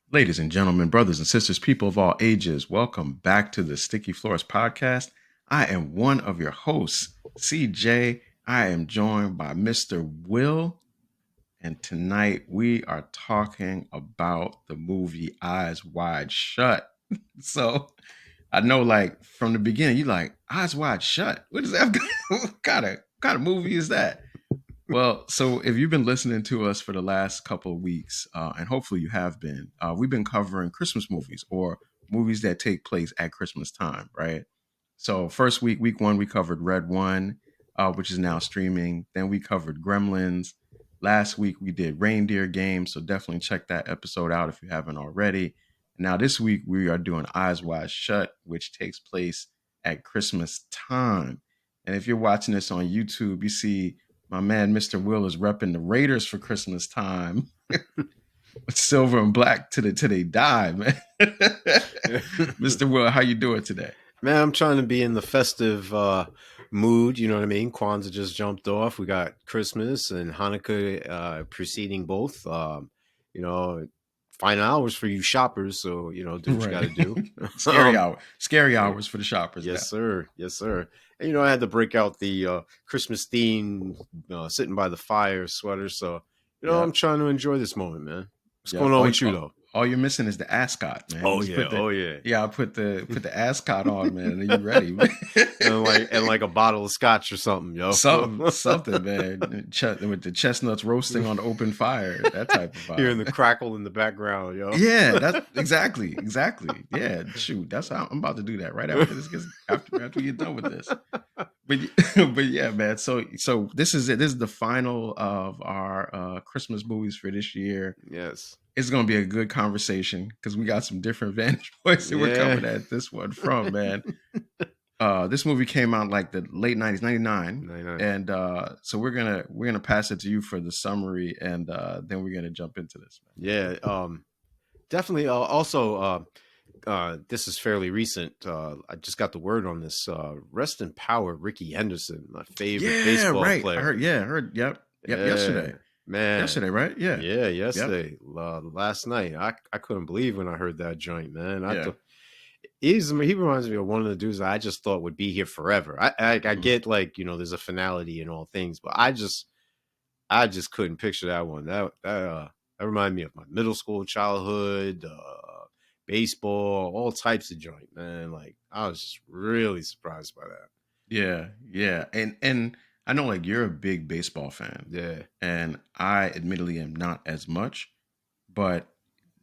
Ladies and gentlemen, brothers and sisters, people of all ages, welcome back to the Sticky Floors podcast. I am one of your hosts, CJ. I am joined by Mr. Will, and tonight we are talking about the movie Eyes Wide Shut. So I know, like from the beginning, you like Eyes Wide Shut. What is that? What kind of movie is that? Well, so if you've been listening to us for the last couple of weeks, and hopefully you have been, we've been covering Christmas movies or movies that take place at Christmas time, right? So first week one, we covered Red One, which is now streaming. Then we covered Gremlins. Last week we did Reindeer Games, so definitely check that episode out if you haven't already. Now this week we are doing Eyes Wide Shut, which takes place at Christmas time. And if you're watching this on YouTube, you see my man Mr. Will is repping the Raiders for Christmas time. With silver and black till they die, man. Mr. Will, how you doing today? Man, I'm trying to be in the festive mood. You know what I mean? Kwanzaa just jumped off. We got Christmas and Hanukkah preceding both. You know, final hours for you shoppers. So, do what you got to do. Scary hours for the shoppers. Yes, now. sir. Yes, sir. And, I had to break out the Christmas theme, sitting by the fire sweater. So, I'm trying to enjoy this moment, man. What's going on with you, though? All you're missing is the ascot, man. Oh yeah. Yeah, I put the ascot on, man. And you ready, man? and like a bottle of scotch or something, yo. Something, man. With the chestnuts roasting on open fire, that type of vibe. Hearing the crackle in the background, yo. Yeah, that's exactly. Yeah, shoot, that's how I'm about to do that right after this gets after we get done with this. But yeah, man. So this is it. This is the final of our Christmas movies for this year. Yes. It's gonna be a good conversation because we got some different vantage points that we're coming at this one from, man. This movie came out like the late 90s, 99. And so we're gonna pass it to you for the summary, and then we're gonna jump into this, man. Yeah, definitely. Also, this is fairly recent. I just got the word on this. Rest in power, Ricky Henderson, my favorite baseball player. I heard. Yep. Yesterday. Man, yesterday, right? Yeah, yesterday. Yep. Last night, I couldn't believe when I heard that joint, man. He reminds me of one of the dudes I just thought would be here forever. I get like there's a finality in all things, but I just couldn't picture that one. That reminded me of my middle school childhood, baseball, all types of joint, man. Like I was just really surprised by that. Yeah, and I know like you're a big baseball fan. Yeah. And I admittedly am not as much, but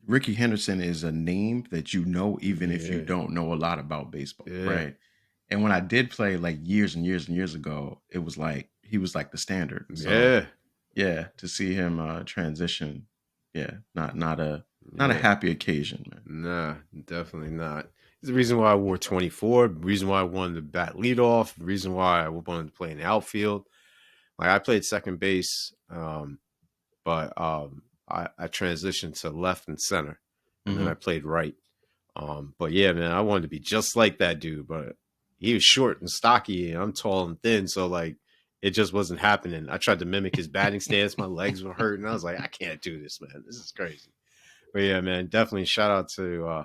Ricky Henderson is a name that even if you don't know a lot about baseball, right? And when I did play like years and years and years ago, it was like he was like the standard. So, yeah, to see him transition, not a happy occasion, man. Nah, definitely not. It's the reason why I wore 24, the reason why I wanted to bat leadoff, the reason why I wanted to play in the outfield. Like I played second base, but I transitioned to left and center, and then I played right. But yeah, man, I wanted to be just like that dude, but he was short and stocky, and I'm tall and thin, so like it just wasn't happening. I tried to mimic his batting stance, my legs were hurting. I was like, I can't do this, man. This is crazy. But yeah, man, definitely shout out to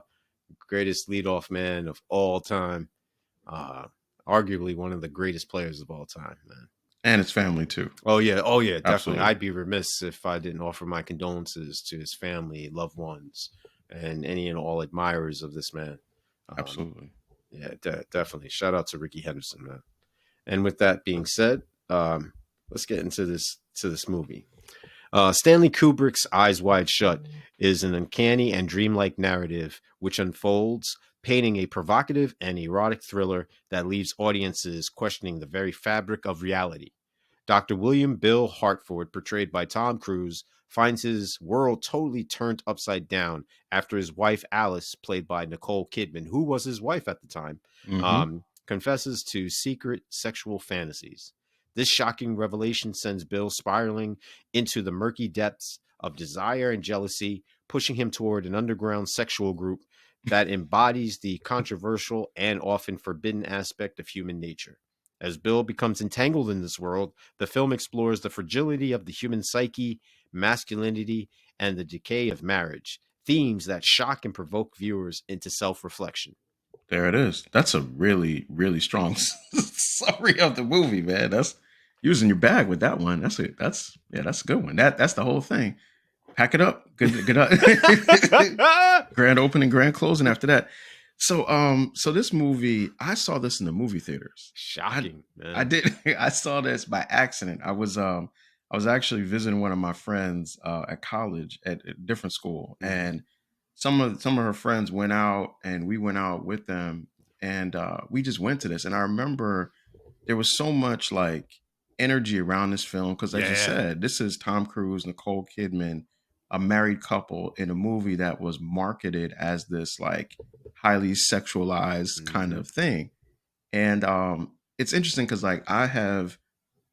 greatest leadoff man of all time, arguably one of the greatest players of all time, man. And his family too. Oh yeah, definitely. Absolutely. I'd be remiss if I didn't offer my condolences to his family, loved ones, and any and all admirers of this man. Absolutely. Yeah, definitely. Shout out to Ricky Henderson, man. And with that being said, let's get into this movie. Stanley Kubrick's Eyes Wide Shut is an uncanny and dreamlike narrative which unfolds, painting a provocative and erotic thriller that leaves audiences questioning the very fabric of reality. Dr. William Bill Hartford, portrayed by Tom Cruise, finds his world totally turned upside down after his wife Alice, played by Nicole Kidman, who was his wife at the time, confesses to secret sexual fantasies. This shocking revelation sends Bill spiraling into the murky depths of desire and jealousy, pushing him toward an underground sexual group that embodies the controversial and often forbidden aspect of human nature. As Bill becomes entangled in this world, the film explores the fragility of the human psyche, masculinity, and the decay of marriage. themes that shock and provoke viewers into self-reflection. There it is. That's a really, really strong summary of the movie, man. That's using your bag with that one. That's it. That's a good one. That's the whole thing. Pack it up. Good up. Grand opening, grand closing after that. So this movie, I saw this in the movie theaters. Shocking, I man. did. I saw this by accident. I was actually visiting one of my friends at college at a different school, and some of her friends went out, and we went out with them, and we just went to this. And I remember there was so much like energy around this film because, as you Yeah. said, this is Tom Cruise, Nicole Kidman, a married couple in a movie that was marketed as this like highly sexualized kind Mm-hmm. of thing. And it's interesting because like I have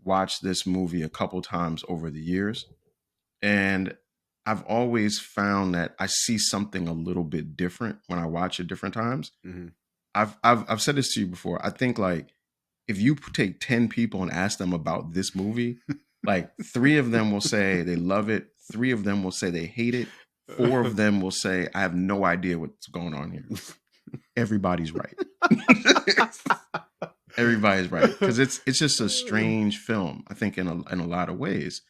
watched this movie a couple times over the years, and I've always found that I see something a little bit different when I watch it different times. Mm-hmm. I've said this to you before. I think like if you take 10 people and ask them about this movie, like three of them will say they love it, three of them will say they hate it, four of them will say I have no idea what's going on here. Everybody's right. Everybody's right because it's just a strange film. I think in a lot of ways,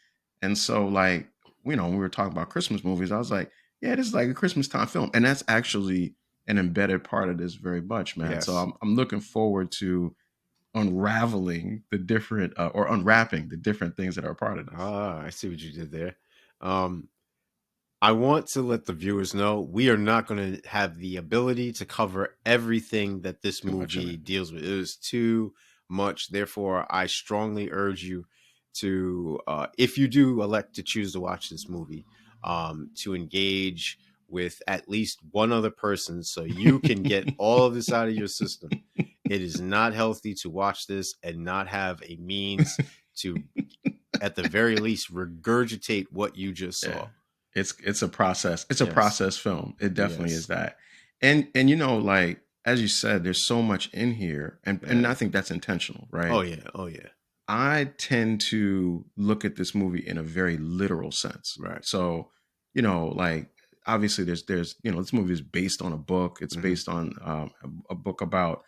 and so like when we were talking about Christmas movies, I was like, yeah, this is like a Christmas time film, and that's actually an embedded part of this very much, man. So Yes. I'm looking forward to unraveling the different or unwrapping the different things that are a part of this. Ah, I see what you did there. Um, I want to let the viewers know we are not going to have the ability to cover everything that this Too much in movie it. deals with. It is too much. Therefore, I strongly urge you to, if you do elect to choose to watch this movie, to engage with at least one other person so you can get all of this out of your system. It is not healthy to watch this and not have a means to, at the very least, regurgitate what you just Yeah. saw. It's a process. It's a Yes. process film. It definitely is Yes. that. And like as you said, there's so much in here, and Yeah. I think that's intentional, Oh right? yeah. Oh yeah. I tend to look at this movie in a very literal sense. Right. So, like obviously there's this movie is based on a book. It's Hmm. based on a book about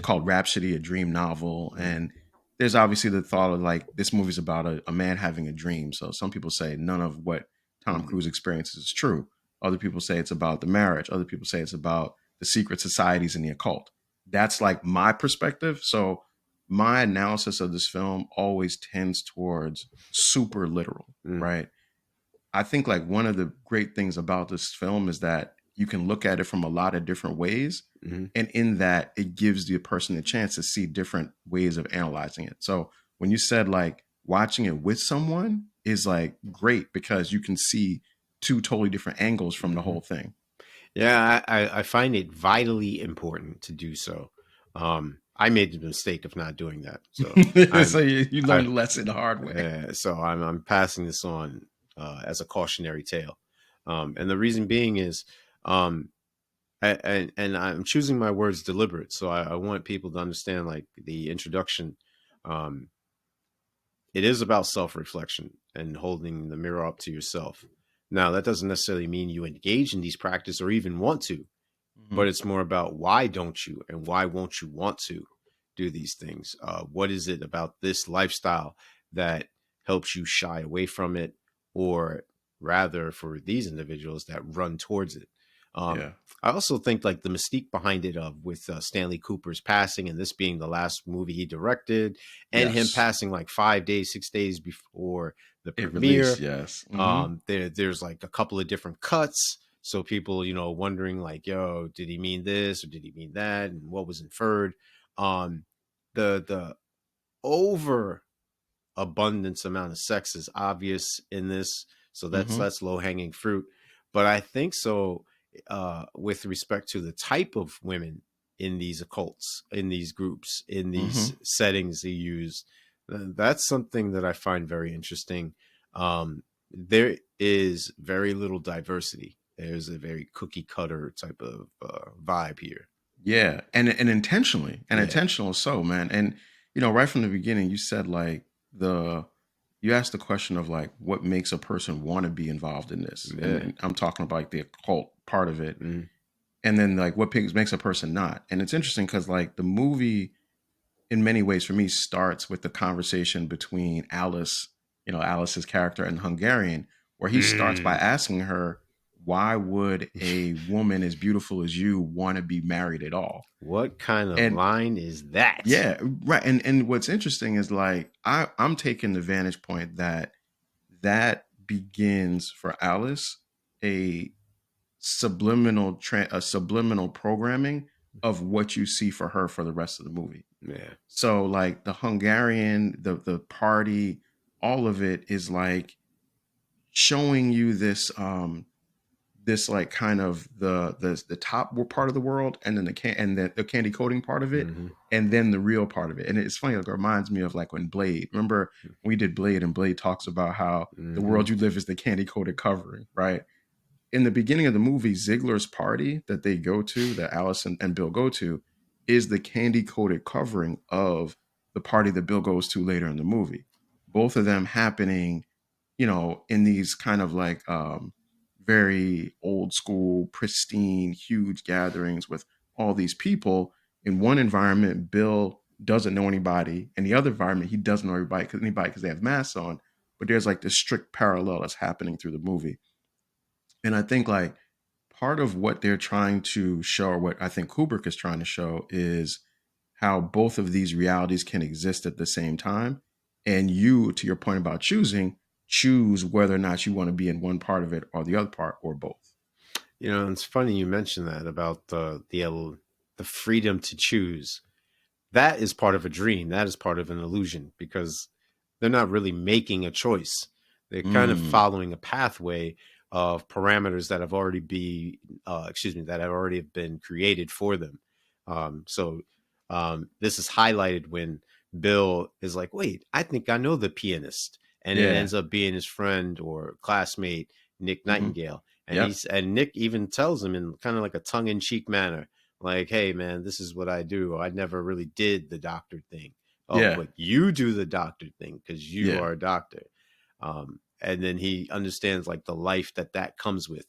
called Rhapsody, a dream novel, Hmm. and there's obviously the thought of like this movie's about a man having a dream. So some people say none of what Tom Hmm. Cruise experiences is true. Other people say it's about the marriage. Other people say it's about the secret societies and the occult. That's like my perspective. So my analysis of this film always tends towards super literal, Hmm. right? I think like one of the great things about this film is that you can look at it from a lot of different ways. Hmm. And in that, it gives the person a chance to see different ways of analyzing it. So when you said like watching it with someone is like great because you can see two totally different angles from the Hmm. whole thing. Yeah, I find it vitally important to do so. I made the mistake of not doing that, so So I'm you learn I the lesson the hard way. so I'm passing this on as a cautionary tale, and the reason being is um, and I'm choosing my words deliberate, so I want people to understand like the introduction. Um, it is about self-reflection and holding the mirror up to yourself. Now, that doesn't necessarily mean you engage in these practices or even want to, Mhm. but it's more about why don't you and why won't you want to do these things? What is it about this lifestyle that helps you shy away from it, or rather, for these individuals that run towards it? Um, Yeah. I also think like the mystique behind it of with Stanley Cooper's passing and this being the last movie he directed, and him Yes. passing like 5 days, 6 days before the It released. premiere. Yes. Hmm. There's like a couple of different cuts, so people, wondering like, yo, did he mean this or did he mean that, and what was inferred. The over abundance amount of sex is obvious in this, so Hmm. that's low hanging fruit. But I think so, with respect to the type of women in these occults, in these groups, in these Hmm. settings they use, that's something that I find very interesting. There is very little diversity. There's a very cookie cutter type of vibe here. Yeah, and intentionally, and Yeah. intentional so, man. And right from the beginning, you said like the you asked the question of like what makes a person want to be involved in this, Yeah. and I'm talking about like the occult part of it, Mm. and then like what makes a person not. And it's interesting because like the movie, in many ways, for me, starts with the conversation between Alice, Alice's character, and Hungarian, where he starts by Mm. asking her, "Why would a woman as beautiful as you want to be married at all?" What kind of And line is that? yeah, right. And what's interesting is like I'm taking the vantage point that begins for Alice a subliminal programming of what you see for her for the rest of the movie. Yeah. So like the Hungarian, the party, all of it is like showing you this like kind of the top part of the world, and then the candy coating part of it, Hmm. and then the real part of it. And it's funny, like it reminds me of like when Blade. Remember when we did Blade, and Blade talks about how the Hmm. world you live is the candy coated covering, right? In the beginning of the movie, Ziegler's party that they go to, that Alice and Bill go to, is the candy coated covering of the party that Bill goes to later in the movie. Both of them happening, in these kind of like very old school, pristine, huge gatherings with all these people. In one environment, Bill doesn't know anybody. In the other environment, he doesn't know anybody because they have masks on. But there's like this strict parallel that's happening through the movie. And I think like part of what they're trying to show, or what I think Kubrick is trying to show, is how both of these realities can exist at the same time. And you, to your point about choose whether or not you want to be in one part of it or the other part or both. It's funny you mentioned that about the freedom to choose. That is part of a dream. That is part of an illusion because they're not really making a choice. They're kind of Mm, following a pathway of parameters that have already that have already been created for them. This is highlighted when Bill is like, "Wait, I think I know the pianist," and it yeah. ends up being his friend or classmate Nick Hmm. Nightingale, and Yep. Nick even tells him in kind of like a tongue-in-cheek manner, like, "Hey, man, this is what I do. I never really did the doctor thing. Oh, Yeah. but you do the doctor thing because you Yeah. are a doctor." And then he understands like the life that comes with.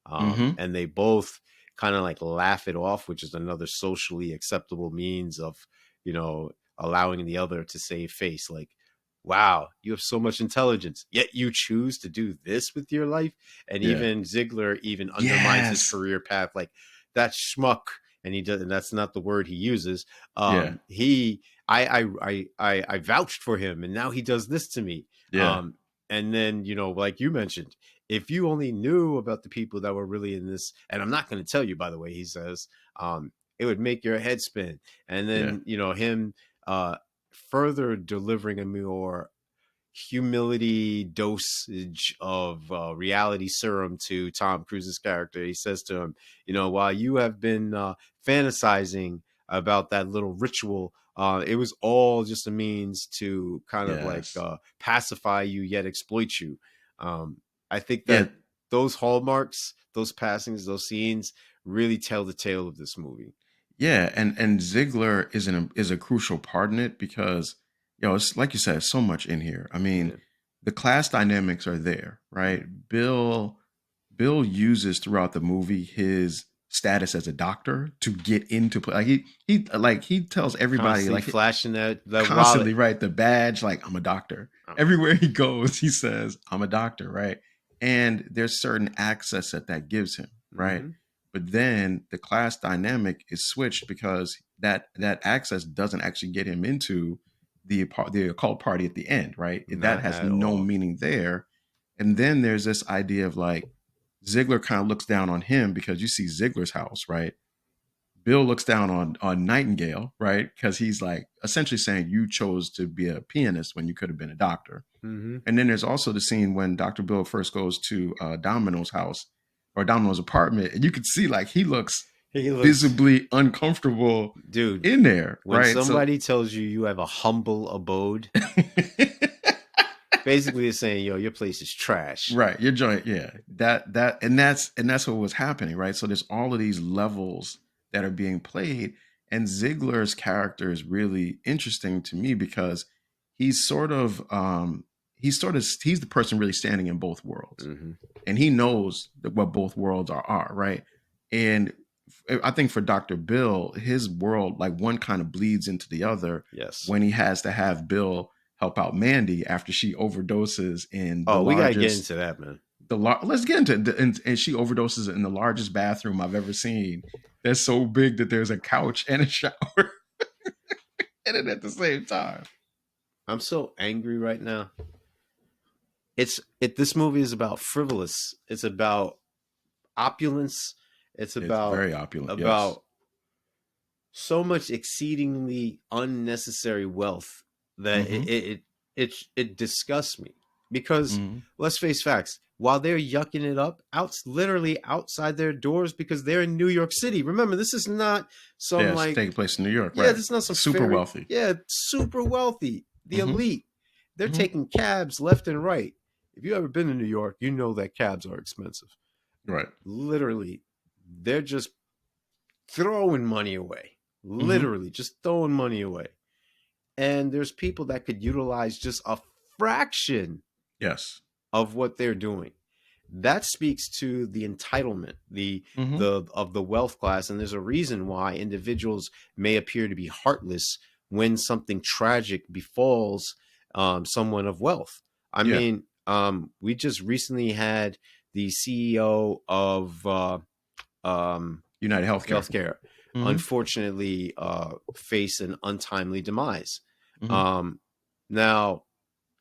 Hmm. And they both kind of like laugh it off, which is another socially acceptable means of, you know, allowing the other to save face. Like, wow, you have so much intelligence, yet you choose to do this with your life. And Yeah. even Ziegler even undermines his Yes. career path, like that schmuck. And he does, and that's not the word he uses. Yeah. He, I vouched for him, and now he does this to me. Yeah. Um, and then, like you mentioned, if you only knew about the people that were really in this, and I'm not going to tell you, by the way, he says, it would make your head spin. And Yeah. then, him uh, further delivering a more humility dosage of reality serum to Tom Cruise's character. He says to him, while you have been fantasizing about that little ritual, it was all just a means to kind of like Yes. pacify you yet exploit you. I think Yeah. that those hallmarks, those passings, those scenes really tell the tale of this movie. Yeah, and Ziegler is a crucial part in it because, it's like you said, so much in here. I mean, Yeah. the class dynamics are there, right? Mm. Bill uses throughout the movie his status as a doctor to get into play. He tells everybody Constantly like flashing that constantly, wallet. right, the badge, like I'm a doctor. Everywhere he goes, he says I'm a doctor, right? And there's certain access that gives him, right? Mm-hmm. But then the class dynamic is switched because that access doesn't actually get him into the occult party at the end, right? That Not has at no all. meaning there. And then there's this idea of like Ziegler kind of looks down on him because you see Ziegler's house, right? Bill looks down on Nightingale, right? Because he's like essentially saying you chose to be a pianist when you could have been a doctor. Mm-hmm. And then there's also the scene when Dr. Bill first goes to Domino's house or Domino's apartment, and you can see like he looks He looks, visibly uncomfortable dude, in there, when right? So somebody tells you you have a humble abode, basically it's saying, yo, your place is trash. right, your joint, yeah. That's what was happening, right? So there's all of these levels that are being played, and Ziegler's character is really interesting to me because he's sort of he's the person really standing in both worlds, Mm-hmm. and he knows what both worlds are, right? And I think for Dr. Bill, his world, like, one kind of bleeds into the other Yes. when he has to have Bill help out Mandy after she overdoses in the Oh, we gotta get largest into that, man. let's get into it. And she overdoses in the largest bathroom I've ever seen. That's so big that there's a couch and a shower in it at the same time. I'm so angry right now. This movie is about frivolous. It's about opulence. It's It's about very opulent. Yes. about so much exceedingly unnecessary wealth that Mm-hmm. it disgusts me because Mm-hmm. let's face facts. While they're yucking it up, literally outside their doors because they're in New York City. Remember, this is not some Yeah, it's like taking place in New York, yeah, right? this is not some Super fairy. wealthy. Yeah, super wealthy, the Mm-hmm. elite. They're Mm-hmm. taking cabs left and right. If you ever been to New York, you know that cabs are expensive. Right. Literally, they're just throwing money away. Mm-hmm. Literally, just throwing money away. And there's people that could utilize just a fraction Yes. of what they're doing. That speaks to the entitlement, Mm-hmm. the of the wealth class, and there's a reason why individuals may appear to be heartless when something tragic befalls someone of wealth. I Yeah. mean, we just recently had the CEO of United Healthcare. healthcare Mm-hmm. unfortunately face an untimely demise. Mm-hmm. Um, now,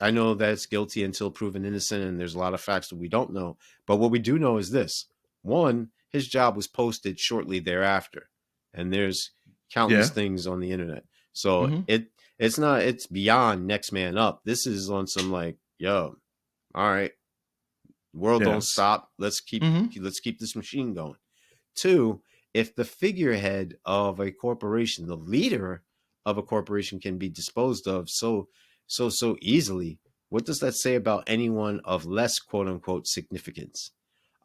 I know that it's guilty until proven innocent, and there's a lot of facts that we don't know. But what we do know is this: one, his job was posted shortly thereafter, and there's countless Yeah. things on the internet. So Mm-hmm. it's beyond next man up. This is on some like, yo, all right, world don't Yes. stop. Mm-hmm. Let's keep this machine going. Two, if the figurehead of a corporation, the leader of a corporation, can be disposed of so easily, what does that say about anyone of less quote unquote significance?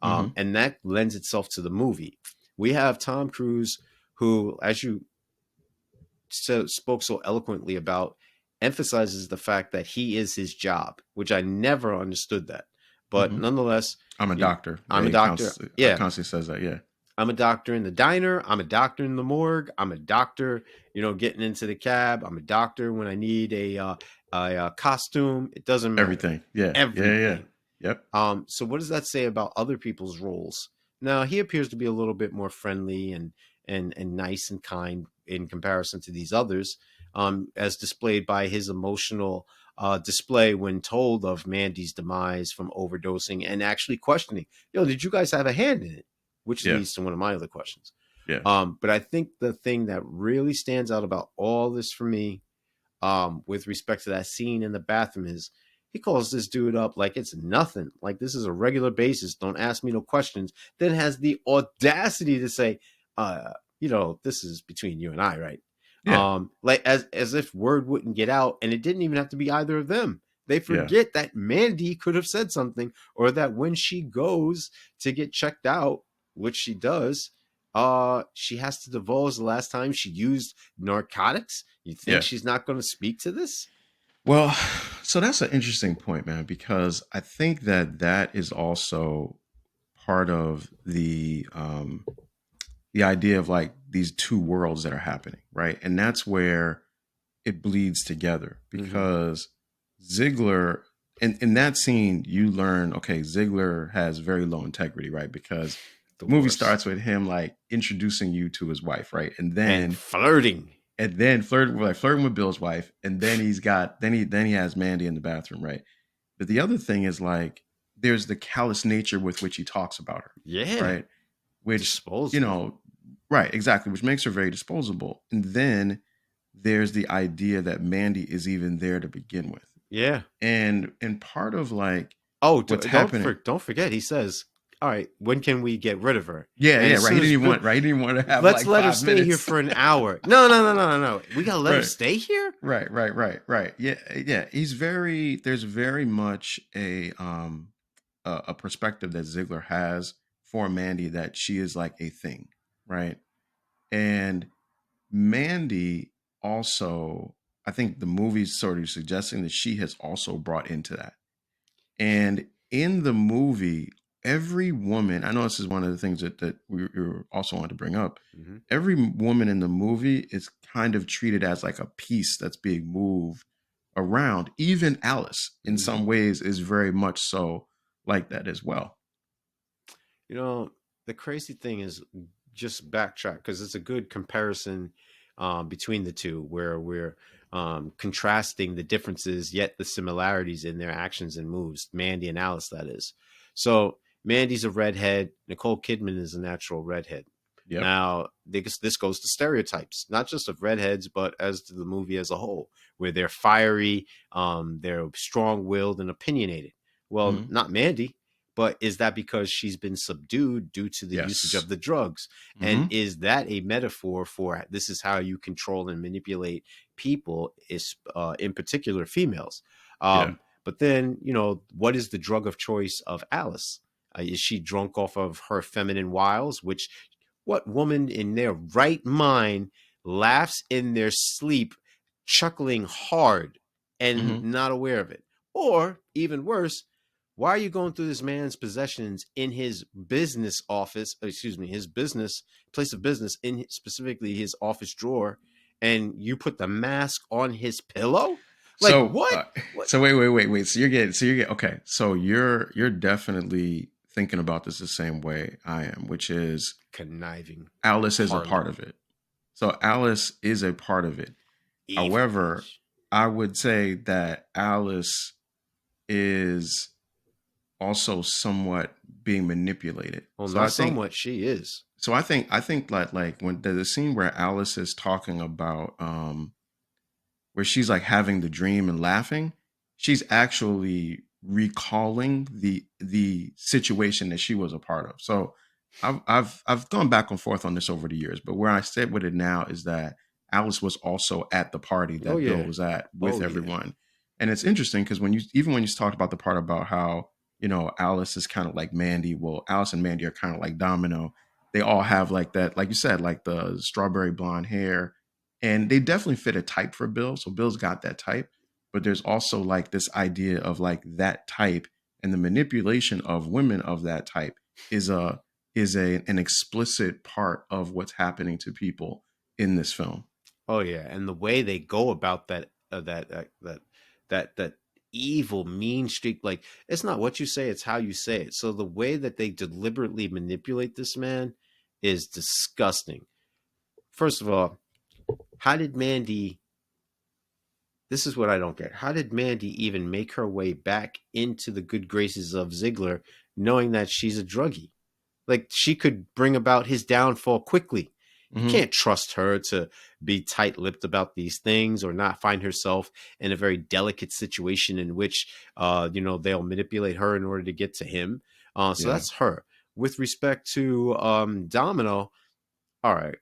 Mm-hmm. And that lends itself to the movie. We have Tom Cruise, who, as you spoke so eloquently about, emphasizes the fact that he is his job, which I never understood that. But Mm-hmm. nonetheless, I'm a doctor. Yeah, I'm a he doctor. Yeah, constantly says that. Yeah. I'm a doctor in the diner. I'm a doctor in the morgue. I'm a doctor, getting into the cab. I'm a doctor when I need a costume. It doesn't matter. Everything. Yeah. Yeah. Yeah. Everything. Yep. So what does that say about other people's roles? Now he appears to be a little bit more friendly and nice and kind in comparison to these others, as displayed by his emotional display when told of Mandy's demise from overdosing and actually questioning, yo, did you guys have a hand in it? Which Yeah. leads to one of my other questions. Yeah. But I think the thing that really stands out about all this for me, with respect to that scene in the bathroom, is he calls this dude up like it's nothing, like this is a regular basis. Don't ask me no questions. Then has the audacity to say, this is between you and I, right? Yeah. Like as if word wouldn't get out, and it didn't even have to be either of them. They Yeah. forget that Mandy could have said something, or that when she goes to get checked out, which she does, she has to divulge the last time she used narcotics. You think Yeah. she's not going to speak to this? Well, so that's an interesting point, man, because I think that is also part of the idea of, like, these two worlds that are happening, right? And that's where it bleeds together, Mm-hmm. because Ziegler, in that scene, you learn, okay, Ziegler has very low integrity, right? Because The the movie worst. starts with him, like, introducing you to his wife, right? And And then flirting. flirting with Bill's wife, and then he has Mandy in the bathroom, right? But the other thing is, like, there's the callous nature with which he talks about her, Yeah. right? Which, Disposable. right, exactly, which makes her very disposable. And then there's the idea that Mandy is even there to begin with. Yeah. And part of, like, Oh, what's happening. don't forget. He says, "All right, when can we get rid of her?" Yeah, And yeah, as right. He soon didn't as even Bill, want, right. He didn't want to have let's like let her 5 minutes. stay here for an hour. No, no, no, no, no, no. We gotta let her Right. stay here. Right. Yeah, yeah. There's very much a perspective that Ziegler has for Mandy, that she is like a thing, right? And Mandy also, I think the movie's sort of suggesting that she has also brought into that. And in the movie, every woman, I know this is one of the things that we also want to bring up. Hmm. Every woman in the movie is kind of treated as like a piece that's being moved around. Even Alice, in Hmm. some ways, is very much so like that as well. You know, the crazy thing is just backtrack because it's a good comparison between the two, where we're contrasting the differences yet the similarities in their actions and moves. Mandy and Alice, that is. So Mandy's a redhead. Nicole Kidman is a natural redhead. Yep. Now, this goes to stereotypes, not just of redheads, but as to the movie as a whole, where they're fiery, they're strong willed and opinionated. Well, Hmm. not Mandy, but is that because she's been subdued due to the usage Yes. of the drugs? And Hmm. is that a metaphor for this is how you control and manipulate people, is in particular females? Yeah. But then, what is the drug of choice of Alice? Is she drunk off of her feminine wiles? Which, what woman in their right mind laughs in their sleep, chuckling hard and Hmm. not aware of it? Or even worse, why are you going through this man's possessions in his business office, excuse me, his business place of business, in specifically his office drawer, and you put the mask on his pillow? Like So, what? What? so wait. So you're getting okay. So you're definitely thinking about this the same way I am, which is Conniving Alice is a harlot, part of it. So Alice is a part of it. evil However, bitch. I would say that Alice is also somewhat being manipulated. Well, So I not think somewhat. She is. I think like when there's a scene where Alice is talking about where she's like having the dream and laughing, she's actually recalling the situation that she was a part of. So I've gone back and forth on this over the years, but where I sit with it now is that Alice was also at the party Oh that Bill yeah. was at with Oh yeah. everyone. And it's interesting because when you talked about the part about how, Alice is kind of like Mandy, well, Alice and Mandy are kind of like Domino. They all have like that, like you said, like the strawberry blonde hair, and they definitely fit a type for Bill. So Bill's got that type, but there's also like this idea of like that type and the manipulation of women of that type is an explicit part of what's happening to people in this film. Oh yeah. And the way they go about that evil mean streak, like it's not what you say, it's how you say it. So the way that they deliberately manipulate this man is disgusting. First of all, how did Mandy, this is what I don't get. How did Mandy even make her way back into the good graces of Ziegler, knowing that she's a druggie? Like she could bring about his downfall quickly. You Hmm. can't trust her to be tight-lipped about these things or not find herself in a very delicate situation in which they'll manipulate her in order to get to him. So Yeah. that's her. With respect to Domino, all right.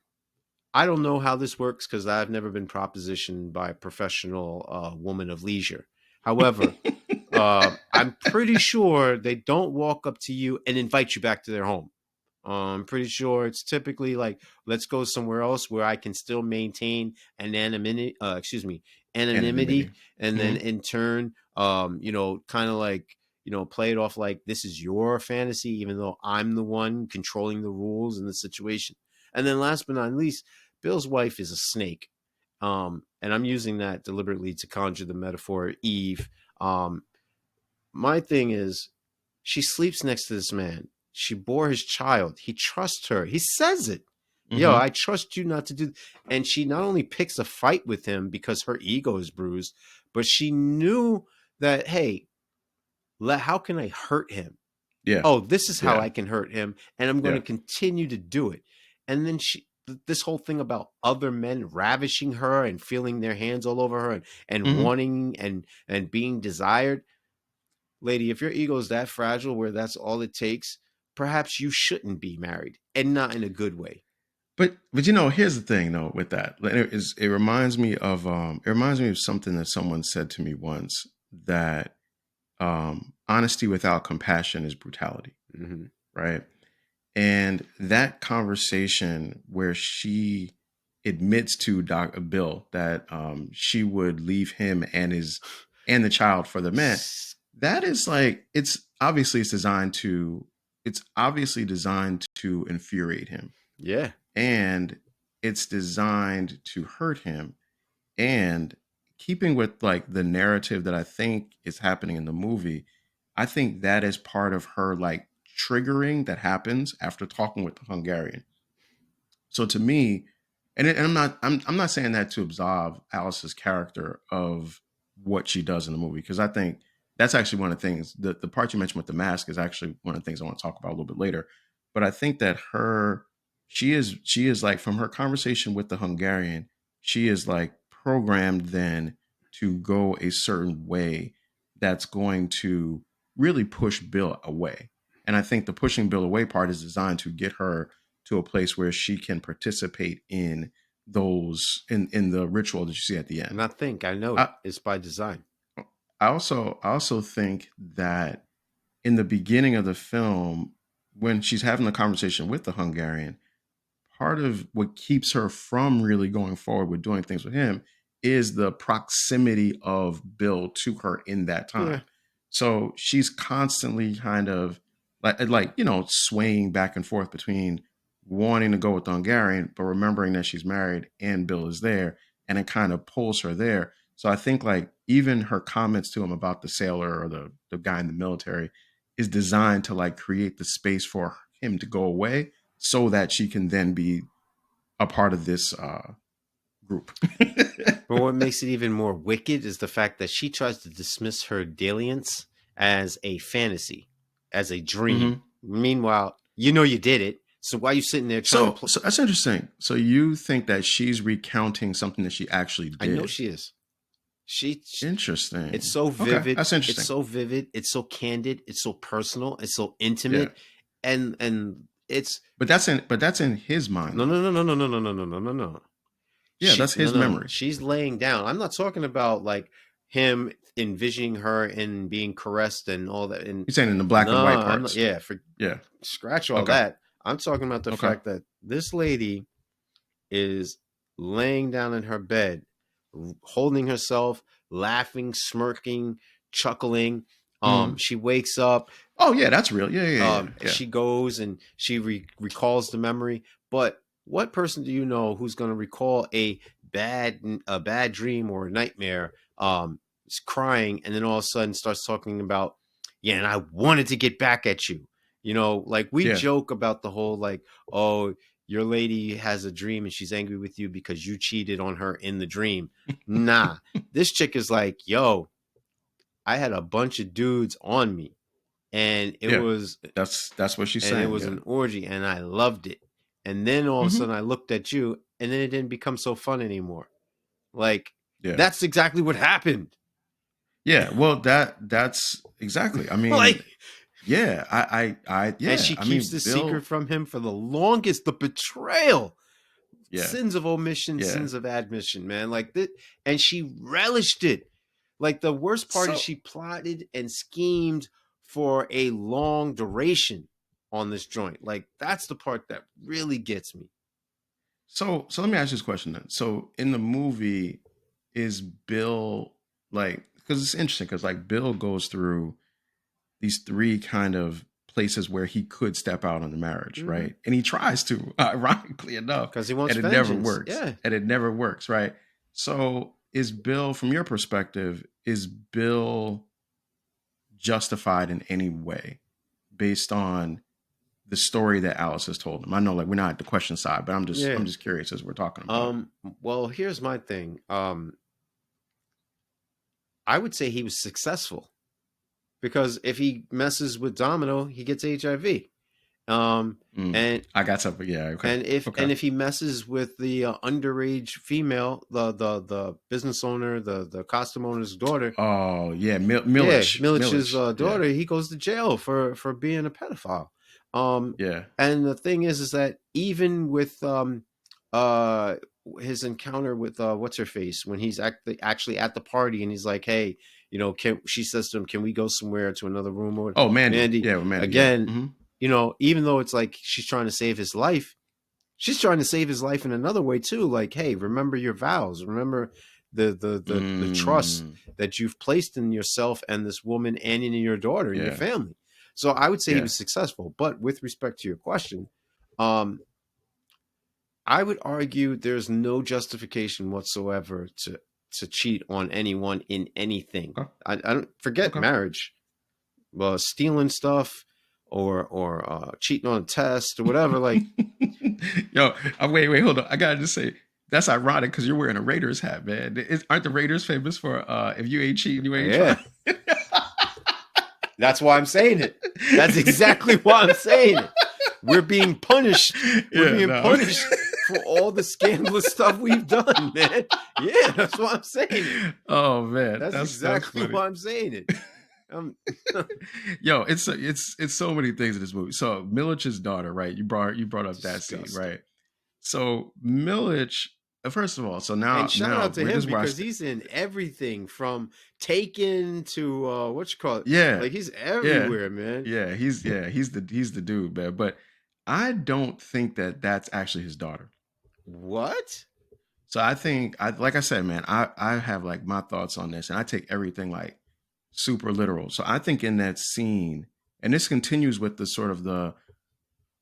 I don't know how this works because I've never been propositioned by a professional woman of leisure. However, I'm pretty sure they don't walk up to you and invite you back to their home. I'm pretty sure it's typically like, let's go somewhere else where I can still maintain anonymity, Anonymity. and then Hmm. in turn, kind of like, play it off like this is your fantasy, even though I'm the one controlling the rules in the situation. And then last but not least, Bill's wife is a snake. And I'm using that deliberately to conjure the metaphor Eve. Um, my thing is, she sleeps next to this man. She bore his child. He trusts her. He says it. Yo, Hmm. I trust you not to do. And she not only picks a fight with him because her ego is bruised, but she knew that, hey, how can I hurt him? Yeah. Oh, this is how Yeah. I can hurt him, and I'm going to Yeah. continue to do it. And then this whole thing about other men ravishing her and feeling their hands all over her, and Hmm. wanting and being desired. Lady, if your ego is that fragile where that's all it takes, perhaps you shouldn't be married, and not in a good way. But here's the thing though with that. It reminds me of something that someone said to me once, that honesty without compassion is brutality, Mm-hmm. right? And that conversation where she admits to Doc Bill that she would leave him and the child for the man, that is like it's obviously designed to infuriate him, Yeah. and it's designed to hurt him. And keeping with like the narrative that I think is happening in the movie, I think that is part of her like triggering that happens after talking with the Hungarian. So to me, and I'm not saying that to absolve Alice's character of what she does in the movie, because I think that's actually one of the things, the part you mentioned with the mask is actually one of the things I want to talk about a little bit later. But I think that she is like, from her conversation with the Hungarian, she is like programmed then to go a certain way that's going to really push Bill away. And I think the pushing Bill away part is designed to get her to a place where she can participate in those in the ritual that you see at the And end. I know it. I It's by design. I also think that in the beginning of the film, when she's having the conversation with the Hungarian, part of what keeps her from really going forward with doing things with him is the proximity of Bill to her in that Yeah. time. So she's constantly kind of swaying back and forth between wanting to go with the Hungarian, but remembering that she's married and Bill is there, and it kind of pulls her there. So I think like even her comments to him about the sailor or the guy in the military is designed to like create the space for him to go away so that she can then be a part of this group. But what makes it even more wicked is the fact that she tries to dismiss her dalliance as a fantasy, as a dream. hmm Meanwhile, you know you did it. So why are you sitting there trying to So, play? so that's interesting. So you think that she's recounting something that she actually I know did? she is. It's Interesting. so Okay, vivid. that's It's interesting. so vivid. It's so candid. It's so personal. It's so Yeah, intimate. And it's but that's in his mind no though. no no no no no no no no no no no. Yeah, that's No his no no. memory. She's laying down. I'm not talking about like him envisioning her and being caressed and all that. And He's saying in the black and no, white I'm not. parts. Yeah, for Yeah. scratch all Okay. that. I'm talking about the Okay. fact that this lady is laying down in her bed, holding herself, laughing, smirking, chuckling. hmm She wakes up. Oh yeah, that's real. Yeah, yeah, yeah, yeah. She goes and she recalls the memory. But what person do you know who's going to recall a bad dream or a nightmare? Is crying and then all of a sudden starts talking about, yeah, and I wanted to get back at you. You know, like we Yeah. joke about the whole like, oh, your lady has a dream and she's angry with you because you cheated on her in the dream. Nah, this chick is like, yo, I had a bunch of dudes on me and Yeah. That's what she's it saying. was Yeah. an orgy and I loved it. And then all of a hmm sudden I looked at you and then it didn't become so fun anymore. Like Yeah. that's exactly what happened. Yeah. Well, that's exactly. I Like mean, yeah. and Yeah. she I keeps mean, this secret Bill. from him for the longest. The betrayal, Yeah. sins of omission, Yeah. sins of admission, man. Like that, and she relished it. Like the worst part is So she plotted and schemed for a long duration on this joint. Like that's the part that really gets me. so let me ask you this question then. So in the movie, is Bill like, because it's interesting because like Bill goes through these three kind of places where he could step out on the marriage, Mm-hmm. right? And he tries to, ironically enough, Because he wants and it never vengeance. works. Yeah. And it never works, right? So is Bill, from your perspective, is Bill justified in any way based on the story that Alice has told him? I know like we're not at the question side, but I'm just Yeah. I'm just curious as we're talking about it. Well, here's my thing. I would say he was successful because if he messes with Domino, he gets HIV. Um, Mm, and I got something. Yeah. Okay. Okay. if he messes with the underage female, the business owner, the costume owner's daughter, Oh yeah, yeah, Millich. Milich's Yeah. daughter, he goes to jail for being a pedophile. Um, Yeah. and the thing is that even with uh his encounter with what's her face when he's actually at the party and he's like, hey, you know, can she says to him, can we go somewhere to another room or Oh, Mandy. Mandy Yeah, with Mandy. Yeah. again? hmm You know, even though it's like she's trying to save his life, she's trying to save his life in another way too. Like, hey, remember your vows. Remember the trust Mm, that you've placed in yourself and this woman and in your daughter and your yeah. family. So I would say he Yeah. was successful. But with respect to your question, um, I would argue there's no justification whatsoever to cheat on anyone in anything. Okay. I don't forget Okay. marriage, stealing stuff or cheating on a test or whatever. Like, Yo, wait, hold on. I gotta just say that's ironic because you're wearing a Raiders hat, man. Aren't the Raiders famous for if you ain't cheating, you ain't trying? yeah, that's why I'm saying it. That's exactly why I'm saying it. We're being punished. We're Yeah, being no. punished for all the scandalous stuff we've done, man. Yeah, that's why I'm saying it. Oh man, That's that's exactly funny. why I'm saying it. Um, Yo, it's so many things in this movie. So Milich's daughter, right? You brought up that scene, disgusting. right? So Milich, first of all, so now And shout now out to this him is where I because he's in everything from Taken to what you call it. yeah, Like he's yeah, everywhere, man. he's the dude, man. But I don't think that that's actually his daughter. What? So I think I like I said, man, I have like my thoughts on this, and I take everything like super literal. So I think in that scene, and this continues with the sort of the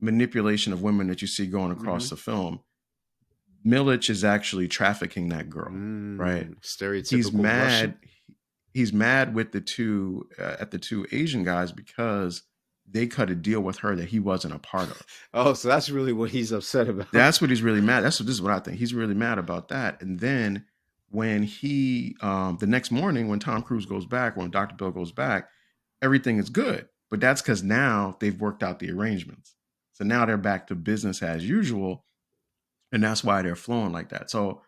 manipulation of women that you see going across Mm-hmm. the film. Milich is actually trafficking that girl, right? He's Stereotypical Russian. mad. He's mad with the two at the two Asian guys because they cut a deal with her that he wasn't a part of. Oh, so that's really what he's upset about. That's what he's really mad. This is what I think. He's really mad about that. And then when he the next morning when Tom Cruise goes back, when Dr. Bill goes back, everything is good. But that's because now they've worked out the arrangements. So now they're back to business as usual, and that's why they're flowing like that. So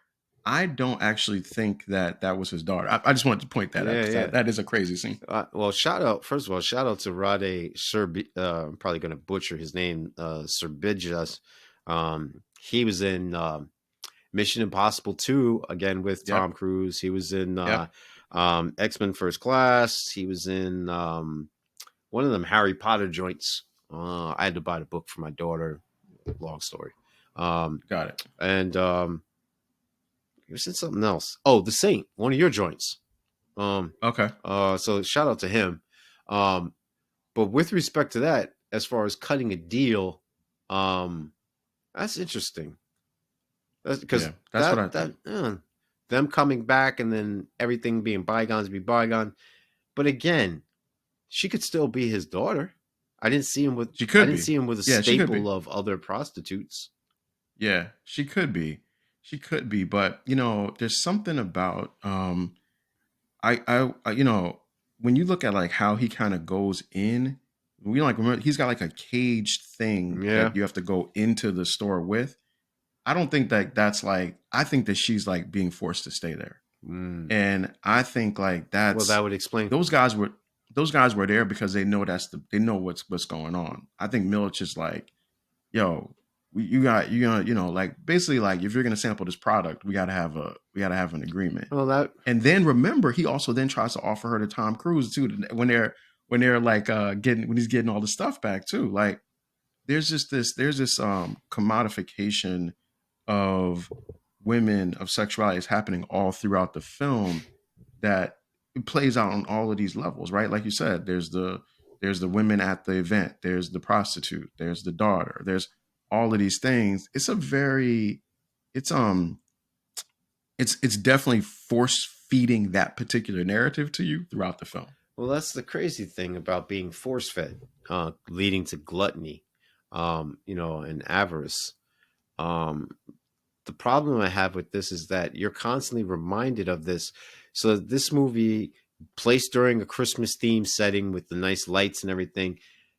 I don't actually think that that was his daughter. I just wanted to point that out Yeah, because yeah. that is a crazy scene. Well, shout out first of all, shout out to Rade Serbi. I'm probably going to butcher his name, Serbijas. He was in Mission Impossible 2 again with Tom Yep. Cruise. He was in Yep. X-Men First Class. He was in one of them Harry Potter joints. I had to buy the book for my daughter. Long story. Got it. And he was in something else. Oh, The Saint, one of your joints. Okay. So shout out to him. But with respect to that, as far as cutting a deal, that's interesting. That's because Yeah. That's what I think. them coming back and then everything being bygones be bygone. But again, she could still be his daughter. She I could didn't be. see him with a Yeah, she could be. staple of other prostitutes. Yeah, she could be. She could be, but there's something about when you look at like how he kind of goes in, we like remember he's got like a caged thing Yeah. that you have to go into the store with. I don't think that that's like I think that she's like being forced to stay there. Mm. And I think like Well, that would explain. those guys were those guys were there because they know they know what's going on. I think Milich is like, yo, like basically like if you're gonna sample this product, we gotta have an agreement. Well, that And then remember, he also then tries to offer her to Tom Cruise too when they're like when he's getting all the stuff back too. Like there's this commodification of women of sexuality is happening all throughout the film that it plays out on all of these levels, right? Like you said, there's the women at the event, there's the prostitute, there's the daughter, there's all of these things. It's definitely force feeding that particular narrative to you throughout the film. well, that's the crazy thing about being force fed, leading to gluttony, and avarice. Um, the problem I have with this is that you're constantly reminded of this. So this movie placed during a Christmas theme setting with the nice lights and everything,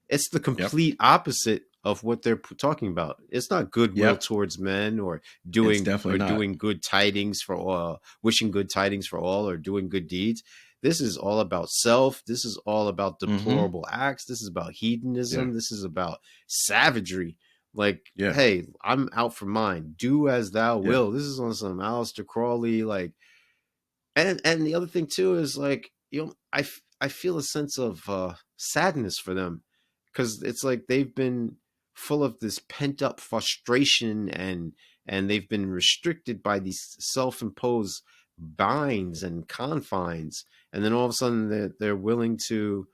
it's the Yep. complete opposite of what they're talking about. It's not goodwill Yep. towards men or It's doing definitely not. good tidings for all, wishing good tidings for all or doing good deeds. This is all about self. This is all about Mm-hmm. deplorable acts. This is about Yeah. hedonism. This is about savagery. Like, Yeah. hey, I'm out for mine. Do as thou Yeah. will. This is on some Aleister Crowley, like, and the other thing too is like, I feel a sense of sadness for them because it's like they've been full of this pent up frustration and they've been restricted by these self imposed binds and confines, and then all of a sudden they're willing to,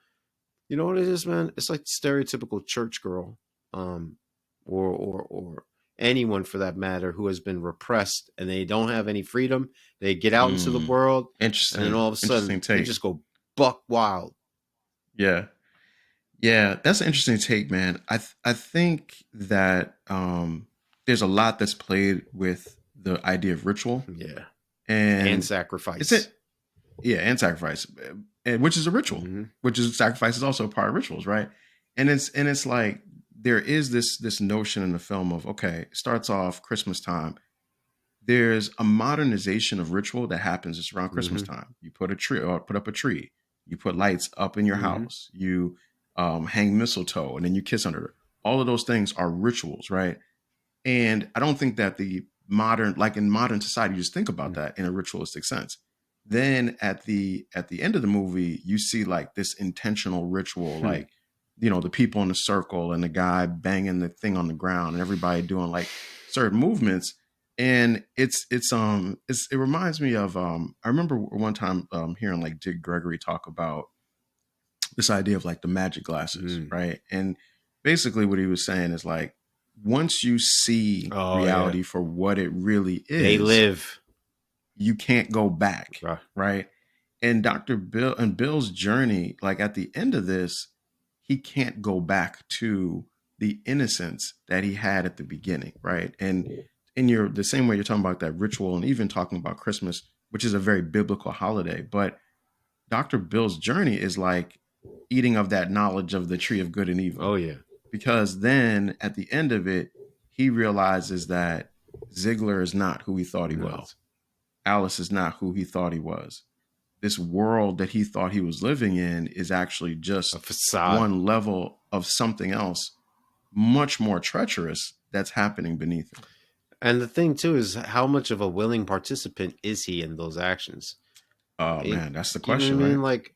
you know what it is, man? It's like stereotypical church girl, um, or anyone for that matter who has been repressed and they don't have any freedom. They get out into the Mm. world, and then Interesting. all of a Interesting sudden they take. just go buck wild. Yeah. Yeah, that's an interesting take, man. I think that there's a lot that's played with the idea of ritual, Yeah, and and it's sacrifice. it. Yeah, and sacrifice, and which is a ritual, Hmm. which is sacrifice is also a part of rituals, right? And it's like there is this notion in the film of, okay, it starts off Christmas time. There's a modernization of ritual that happens just around Christmas Hmm. time. You put a tree or put up a tree. You put lights up in your Hmm. house. You hang mistletoe and then you kiss under it. All of those things are rituals, right? And I don't think that the modern, like in modern society, you just think about that in a ritualistic sense. Then at the end of the movie, you see like this intentional ritual, Hmm. like, you know, the people in the circle and the guy banging the thing on the ground and everybody doing like certain movements. And it reminds me of I remember one time hearing like Dick Gregory talk about this idea of like the magic glasses, Mm. right? And basically what he was saying is like once you see Oh yeah, reality for what it really they is, live. you can't go back, Right. right? And Dr. Bill and Bill's journey, like at the end of this, he can't go back to the innocence that he had at the beginning, right? And in your the same way you're talking about that ritual and even talking about Christmas, which is a very biblical holiday, but Dr. Bill's journey is like eating of that knowledge of the tree of good and evil. Oh yeah. Because then at the end of it, he realizes that Ziegler is not who he thought he No, was. Alice is not who he thought he was. This world that he thought he was living in is actually a just facade. one level of something else much more treacherous that's happening beneath him. And the thing too is how much of a willing participant is he in those actions? Oh man, that's the You know what I question, right? mean? Like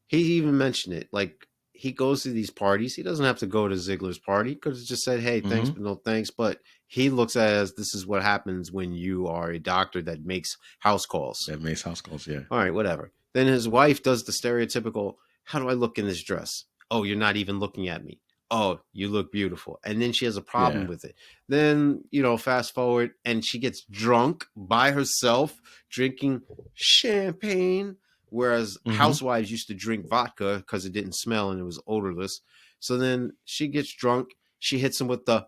he even mentioned it. Like he goes to these parties. He doesn't have to go to Ziegler's party. He could have just said, "Hey, thanks, Mm-hmm. but no thanks." But he looks at it as this is what happens when you are a doctor that makes house calls. That Mace House calls, yeah. All right, whatever. Then his wife does the stereotypical, "How do I look in this dress?" "Oh, you're not even looking at me." "Oh, you look beautiful." And then she has a problem Yeah. with it. Then, fast forward and she gets drunk by herself drinking champagne, whereas Mm-hmm. housewives used to drink vodka because it didn't smell and it was odorless. So then she gets drunk. She hits him with the,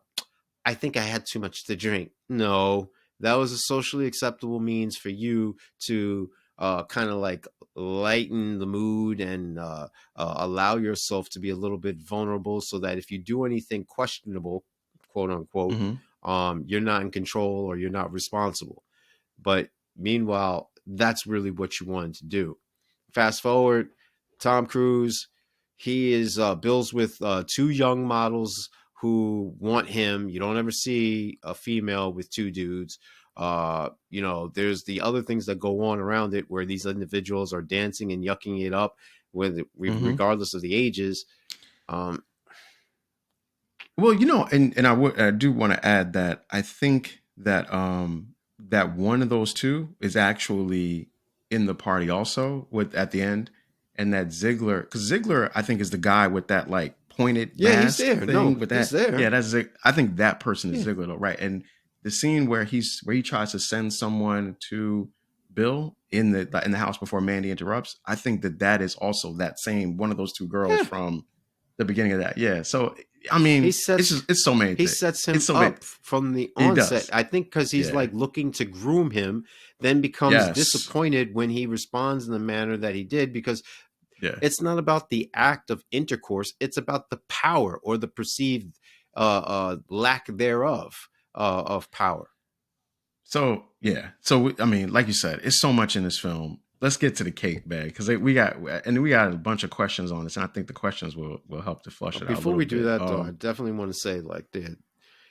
"I think I had too much to drink." No, that was a socially acceptable means for you to kind of like lighten the mood and allow yourself to be a little bit vulnerable so that if you do anything questionable, quote unquote, Mm-hmm. you're not in control or you're not responsible. But meanwhile, that's really what you wanted to do. Fast forward, Tom Cruise, he is Bill's with two young models who want him. You don't ever see a female with two dudes. There's the other things that go on around it where these individuals are dancing and yucking it up, Mm-hmm. regardless of the ages. Um, Well, you know, and I do want to add that I think that that one of those two is actually in the party also with at the end, and that Ziggler, because Ziggler I think is the guy with that like pointed yeah, he's mask there. thing No, with he's that. Yeah, there. that's I think that person is Yeah. Ziggler though, right? And the scene where he tries to send someone to Bill in the house before Mandy interrupts, I think that that is also that same one of those two girls Yeah. from the beginning of that. Yeah. So I He mean, it's sets just it's so many he things. sets It's him so many. up from the He onset. does. I think because he's Yeah. like looking to groom him, then becomes Yes. disappointed when he responds in the manner that he did because Yeah. it's not about the act of intercourse; it's about the power or the perceived lack thereof of power. So yeah. So I mean, like you said, it's so much in this film. Let's get to the cake bag because we got a bunch of questions on this, and I think the questions will help to flush it out a Before little we do bit. that, though, I definitely want to say like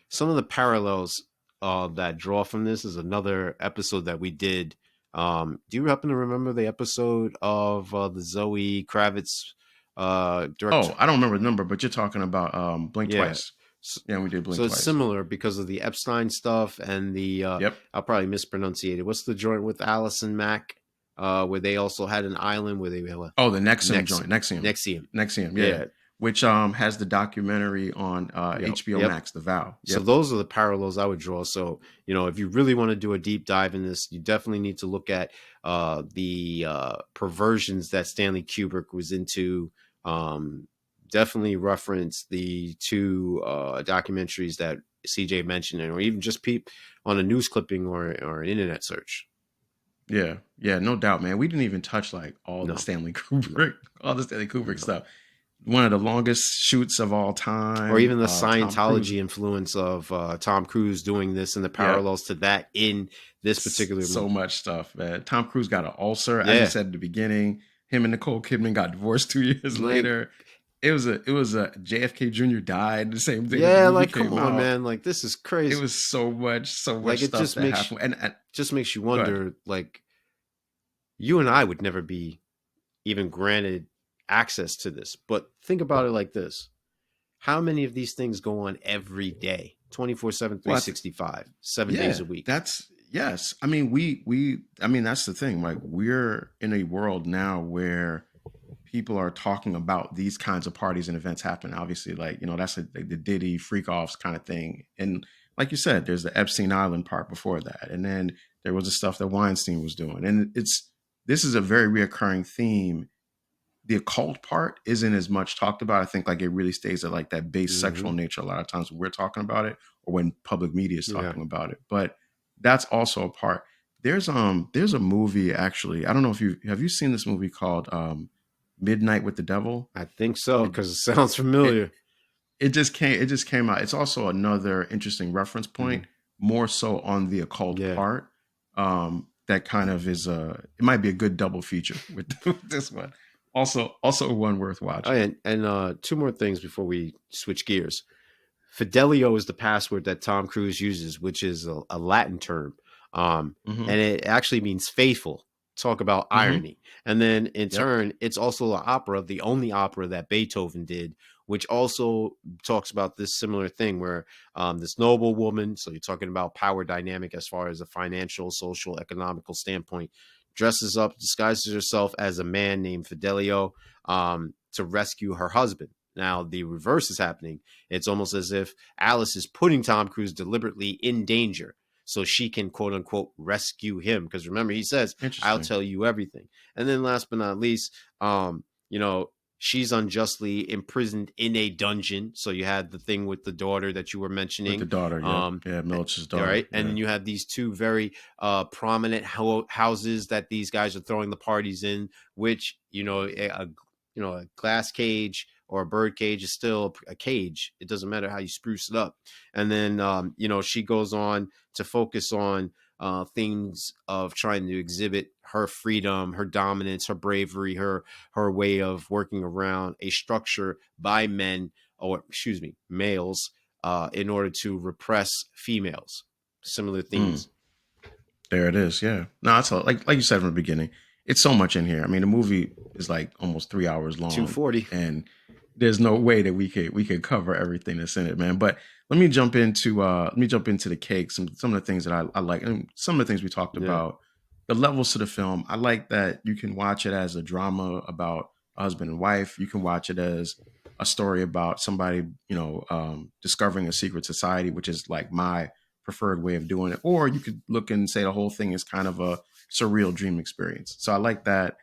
some of the parallels that draw from this is another episode that we did. Do you happen to remember the episode of the Zoe Kravitz direct? Oh, I don't remember the number, but you're talking about Blink Yeah. Twice. Yeah, we did blink So it's twice. similar because of the Epstein stuff and the Yep. I'll probably mispronunciate it. What's the joint with Allison Mack, where they also had an island where they were Oh, the Nexium next joint, Nexium, Nexium. Nexium, yeah, Yeah. which has the documentary on Yep. HBO Yep. Max, The Vow. So Yep. those are the parallels I would draw. So, if you really want to do a deep dive in this, you definitely need to look at the perversions that Stanley Kubrick was into. Um, Definitely reference the two documentaries that CJ mentioned, or even just peep on a news clipping or an internet search. Yeah, yeah, no doubt, man. We didn't even touch like No, no, All the Stanley Kubrick no. stuff. One of the longest shoots of all Or time. even the Tom Cruise. Scientology influence of Tom Cruise doing this and the Yep. parallels to that in this particular So movie. much stuff, man. Tom Cruise got an ulcer, as you Yeah. said at the beginning. Him and Nicole Kidman got divorced 2 years Like, later. It was a JFK Jr. died the same day that the yeah, movie like come came on, out. man. Like this is It crazy. was so Like much it stuff that happened. And just makes you good. wonder, like, you and I would never be even granted access to this. But think about it like this. How many of these things go on every day? 24/7, Well, 365, 7 days yeah, a week. that's yes. I mean, I mean, that's the thing. Like, we're in a world now where people are talking about these kinds of parties and events happening. Obviously, like, that's like the Diddy freak offs kind of thing. And like you said, there's the Epstein Island part before that, and then there was the stuff that Weinstein was doing. And this is a very reoccurring theme. The occult part isn't as much talked about. I think like it really stays at like that base sexual Mm-hmm. nature a lot of times when we're talking about it or when public media is Yeah. talking about it. But that's also a part. There's a movie actually. I don't know if you seen this movie called Midnight with the Devil. I think so, It because it sounds it familiar. it just came out. It's also another interesting reference Mm-hmm. point, more so on the occult Yeah. part. That kind of is it might be a good double feature with, with this one. Also one worth Oh, watching. and two more things before we switch gears. Fidelio is the password that Tom Cruise uses, which is a Latin term, Mm-hmm. and it actually means faithful. Talk about Mm-hmm. irony. And then in Yep. turn, it's also the opera, the only opera that Beethoven did, which also talks about this similar thing where this noble woman, so you're talking about power dynamic as far as a financial, social, economical standpoint, dresses up, disguises herself as a man named Fidelio to rescue her husband. Now, the reverse is happening. It's almost as if Alice is putting Tom Cruise deliberately in danger so she can quote unquote rescue him. Because remember, he says, I'll Interesting. tell you everything. And then last but not least, you know, she's unjustly imprisoned in a dungeon. So you had the thing with the daughter that you were With the mentioning. daughter, yep. Um, Yeah, Milch's all daughter. right. And Yeah. then you have these two very prominent houses that these guys are throwing the parties in, which, a glass cage or a bird cage is still a cage. It doesn't matter how you spruce it up. And then, she goes on to focus on things of trying to exhibit her freedom, her dominance, her bravery, her way of working around a structure by men, or excuse me, males, in order to repress females. Similar Mm, themes. there it is. Yeah. No, it's like you said from the beginning. It's so much in here. I mean, the movie is like almost 3 hours long, 240. and there's no way that we could cover everything that's in it, man. But let me jump into the cake. Some of the things that I like, and some of the things we talked Yeah. about. The levels to the film. I like that you can watch it as a drama about a husband and wife. You can watch it as a story about somebody, discovering a secret society, which is like my preferred way of doing it. Or you could look and say the whole thing is kind of a surreal dream experience. So I like that.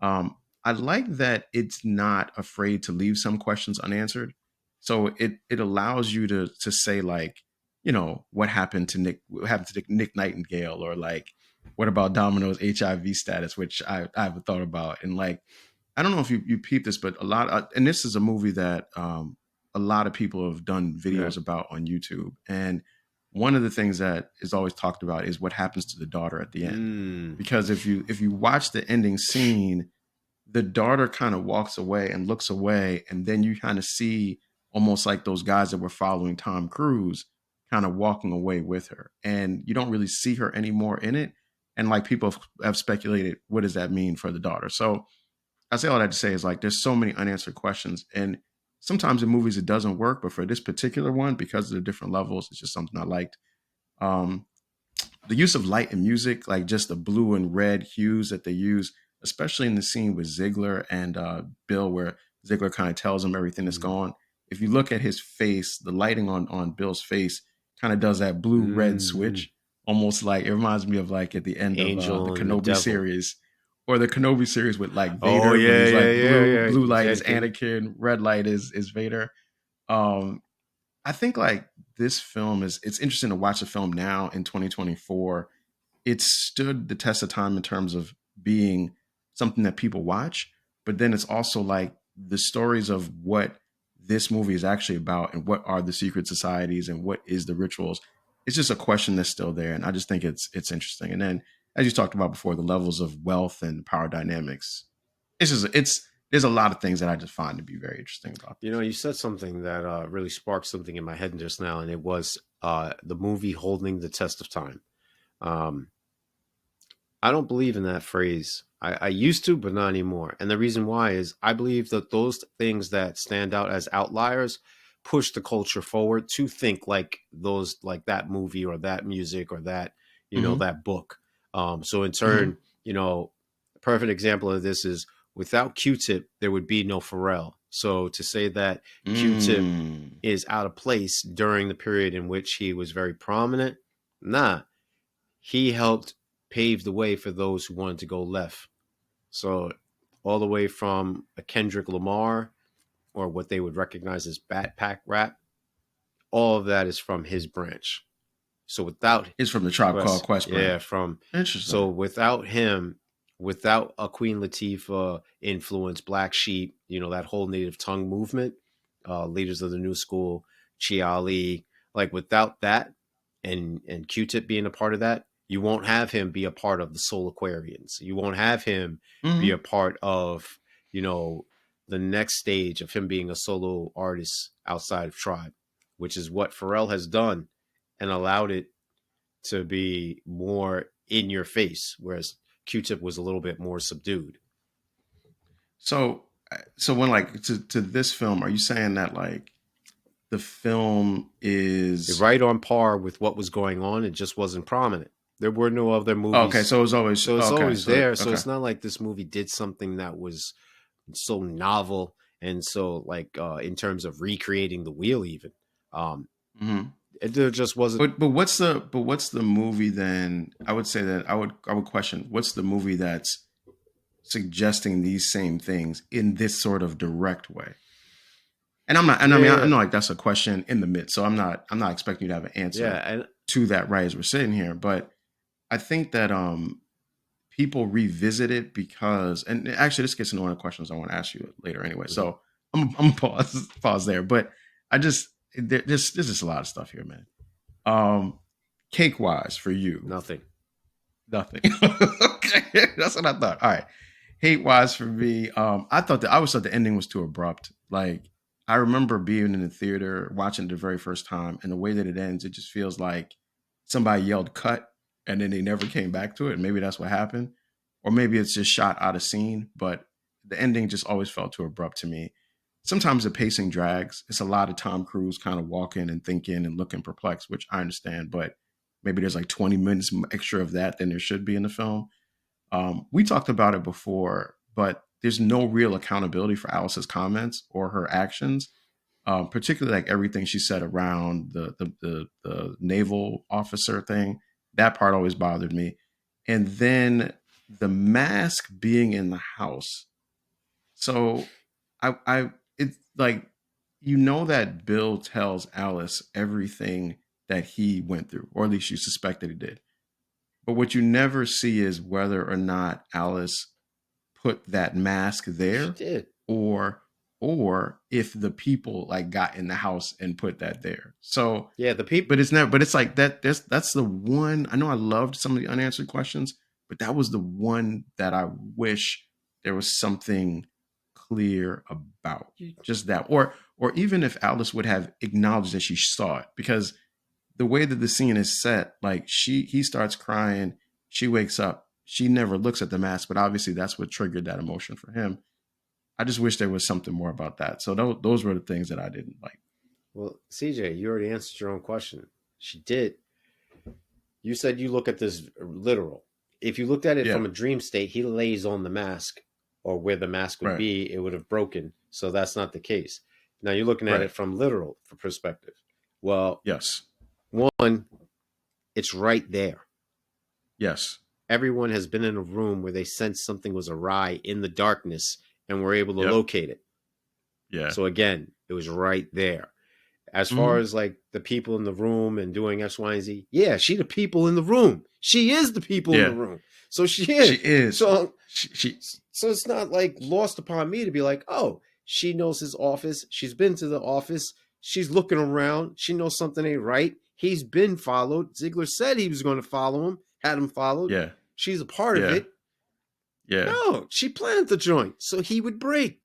I like that it's not afraid to leave some questions unanswered. So it allows you to say like, what happened to Nick Nightingale, or like, what about Domino's HIV status, which I haven't thought about. And like, I don't know if you peep this, but and this is a movie that a lot of people have done Yeah. videos about on YouTube. And one of the things that is always talked about is what happens to the daughter at the end. Mm. Because if you watch the ending scene, the daughter kind of walks away and looks away, and then you kind of see almost like those guys that were following Tom Cruise kind of walking away with her, and you don't really see her anymore in it. And like, people have speculated, what does that mean for the daughter? So I say all that to say is like, there's so many unanswered questions, and sometimes in movies it doesn't work, but for this particular one, because of the different levels, it's just something I liked. Um, the use of light and music, like just the blue and red hues that they use, especially in the scene with Ziegler and Bill, where Ziegler kind of tells him everything that's Mm. going. If you look at his face, the lighting on Bill's face kind of does that blue red Mm. switch, almost like it reminds me of like at the end of the Angel and the Kenobi Devil. series, or the Kenobi series with like Oh Vader when yeah, he's yeah, like yeah, yeah. blue light is Anakin. Anakin, red light is Vader. Um, I think like this film is it's interesting to watch a film now in 2024. It stood the test of time in terms of being something that people watch, but then it's also like the stories of what this movie is actually about and what are the secret societies and what is the rituals. It's just a question that's still there, and I just think it's interesting. And then, as you talked about before, the levels of wealth and power dynamics. It's there's a lot of things that I just find to be very interesting about You this. know, you said something that really sparked something in my head just now, and it was the movie holding the test of time. Um, I don't believe in that phrase. I used to, but not anymore. And the reason why is I believe that those things that stand out as outliers push the culture forward to think like those, like that movie or that music or that, Mm-hmm. that book. So in Mm-hmm. turn, a perfect example of this is without Q-Tip, there would be no Pharrell. So to say that Q-Tip Mm. is out of place during the period in which he was very prominent, nah, he helped pave the way for those who wanted to go left. So all the way from a Kendrick Lamar or what they would recognize as backpack rap, all of that is from his branch. So without It's from the Tribe Called Quest, Quest yeah, branch. from so Interesting. without him, without a Queen Latifah influence, Black Sheep, that whole native tongue movement, leaders of the new school, Chi Ali, like without that, and Q-Tip being a part of that, you won't have him be a part of the Soul Aquarians. You won't have him be a Mm-hmm. part of, you know, the next stage of him being a solo artist outside of Tribe, which is what Pharrell has done and allowed it to be more in your face, whereas Q-Tip was a little bit more subdued. So when like to this film, are you saying that like the film is Right on par with what was going on, it just wasn't prominent. There were no other okay? movies, So it was always so it's okay. always So there. So okay. it's not like this movie did something that was so novel and so like in terms of recreating the wheel, even um, Mm-hmm. there just wasn't. But what's the movie then? I would say that I would question what's the movie that's suggesting these same things in this sort of direct way. And I'm not, and I mean, I Yeah, know like that's a question in the midst, so I'm not expecting you to have an yeah, answer and to that right as we're sitting here. But I think that people revisit it because, and actually, this gets into one of the questions I want to ask you later anyway. mhm, So I'm pause there, but I just there's just a lot of stuff here, man. Cake wise for you, nothing. nothing. Okay, that's what I thought. All right, hate wise for me, I always thought the ending was too abrupt. Like I remember being in the theater watching it the very first time, and the way that it ends, it just feels like somebody yelled cut and then they never came back to it. Maybe that's what happened, or maybe it's just shot out of scene. But the ending just always felt too abrupt to me. Sometimes the pacing drags. It's a lot of Tom Cruise kind of walking and thinking and looking perplexed, which I understand, but maybe there's like 20 minutes extra of that than there should be in the film. We talked about it before, but there's no real accountability for Alice's comments or her actions, particularly like everything she said around the naval officer thing. That part always bothered me. And then the mask being in the house. So it's like, that Bill tells Alice everything that he went through, or at least you suspect that he did. But what you never see is whether or not Alice put that mask She there, did. or if the people like got in the house and put that there. So Yeah, the people. but it's never but it's like that's the one. I know I loved some of the unanswered questions, but that was the one that I wish there was something clear about. Just that. Or even if Alice would have acknowledged that she saw it, because the way that the scene is set, like he starts crying, she wakes up, she never looks at the mask, but obviously that's what triggered that emotion for him. I just wish there was something more about that. So those were the things that I didn't like. Well, CJ, you already answered your own question. She did. You said you look at this literal. If you looked at it Yeah. from a dream state, he lays on the mask or where the mask would Right. be, it would have broken. So that's not the case. Now you're looking at Right. it from literal perspective. Well, Yes. one, it's right there. Yes. Everyone has been in a room where they sensed something was awry in the darkness and were able to Yep. locate it. Yeah. So again, it was right there. As far Mm-hmm. as like the people in the room and doing X, Y, and Z, yeah, she the people in the room. She is the people in the Yeah. room. So she She is. is. So She so it's not like lost upon me to be like, oh, she knows his office. She's been to the office. She's looking around. She knows something ain't right. He's been followed. Ziegler said he was going to follow him, had him followed. Yeah. She's a part of Yeah. it. Yeah. No, she planned the joint so he would break.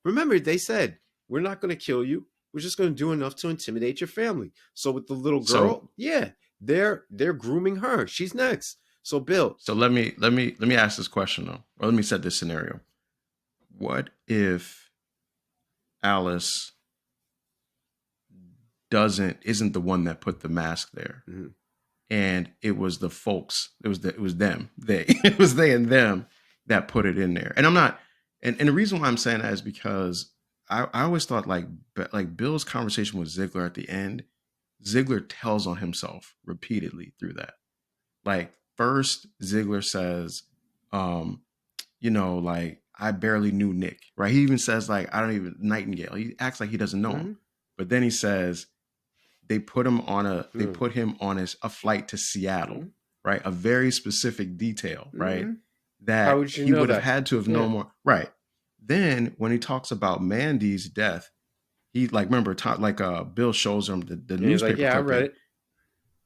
Remember, they said, we're not going to kill you. We're just going to do enough to intimidate your family. So with the little girl, So yeah, they're grooming her. She's next. So Bill, so let me ask this question though. Or let me set this scenario. What if Alice isn't the one that put the mask there? mm-hmm. And it was the folks, it was them, they it was they and them that put it in there. And I'm not, and the reason why I'm saying that is because I always thought like Bill's conversation with Ziegler at the end, Ziegler tells on himself repeatedly through that. Like first Ziegler says, like I barely knew Nick, right? He even says like, I don't even Nightingale. He acts like he doesn't know him. But then he says, they put him on a flight to Seattle, right? A very specific detail, right? How That would you he know would have that? had to have known more. Right. Then when he talks about Mandy's death, he like, remember, Bill shows him the And he's newspaper like, yeah, I clipping, read it.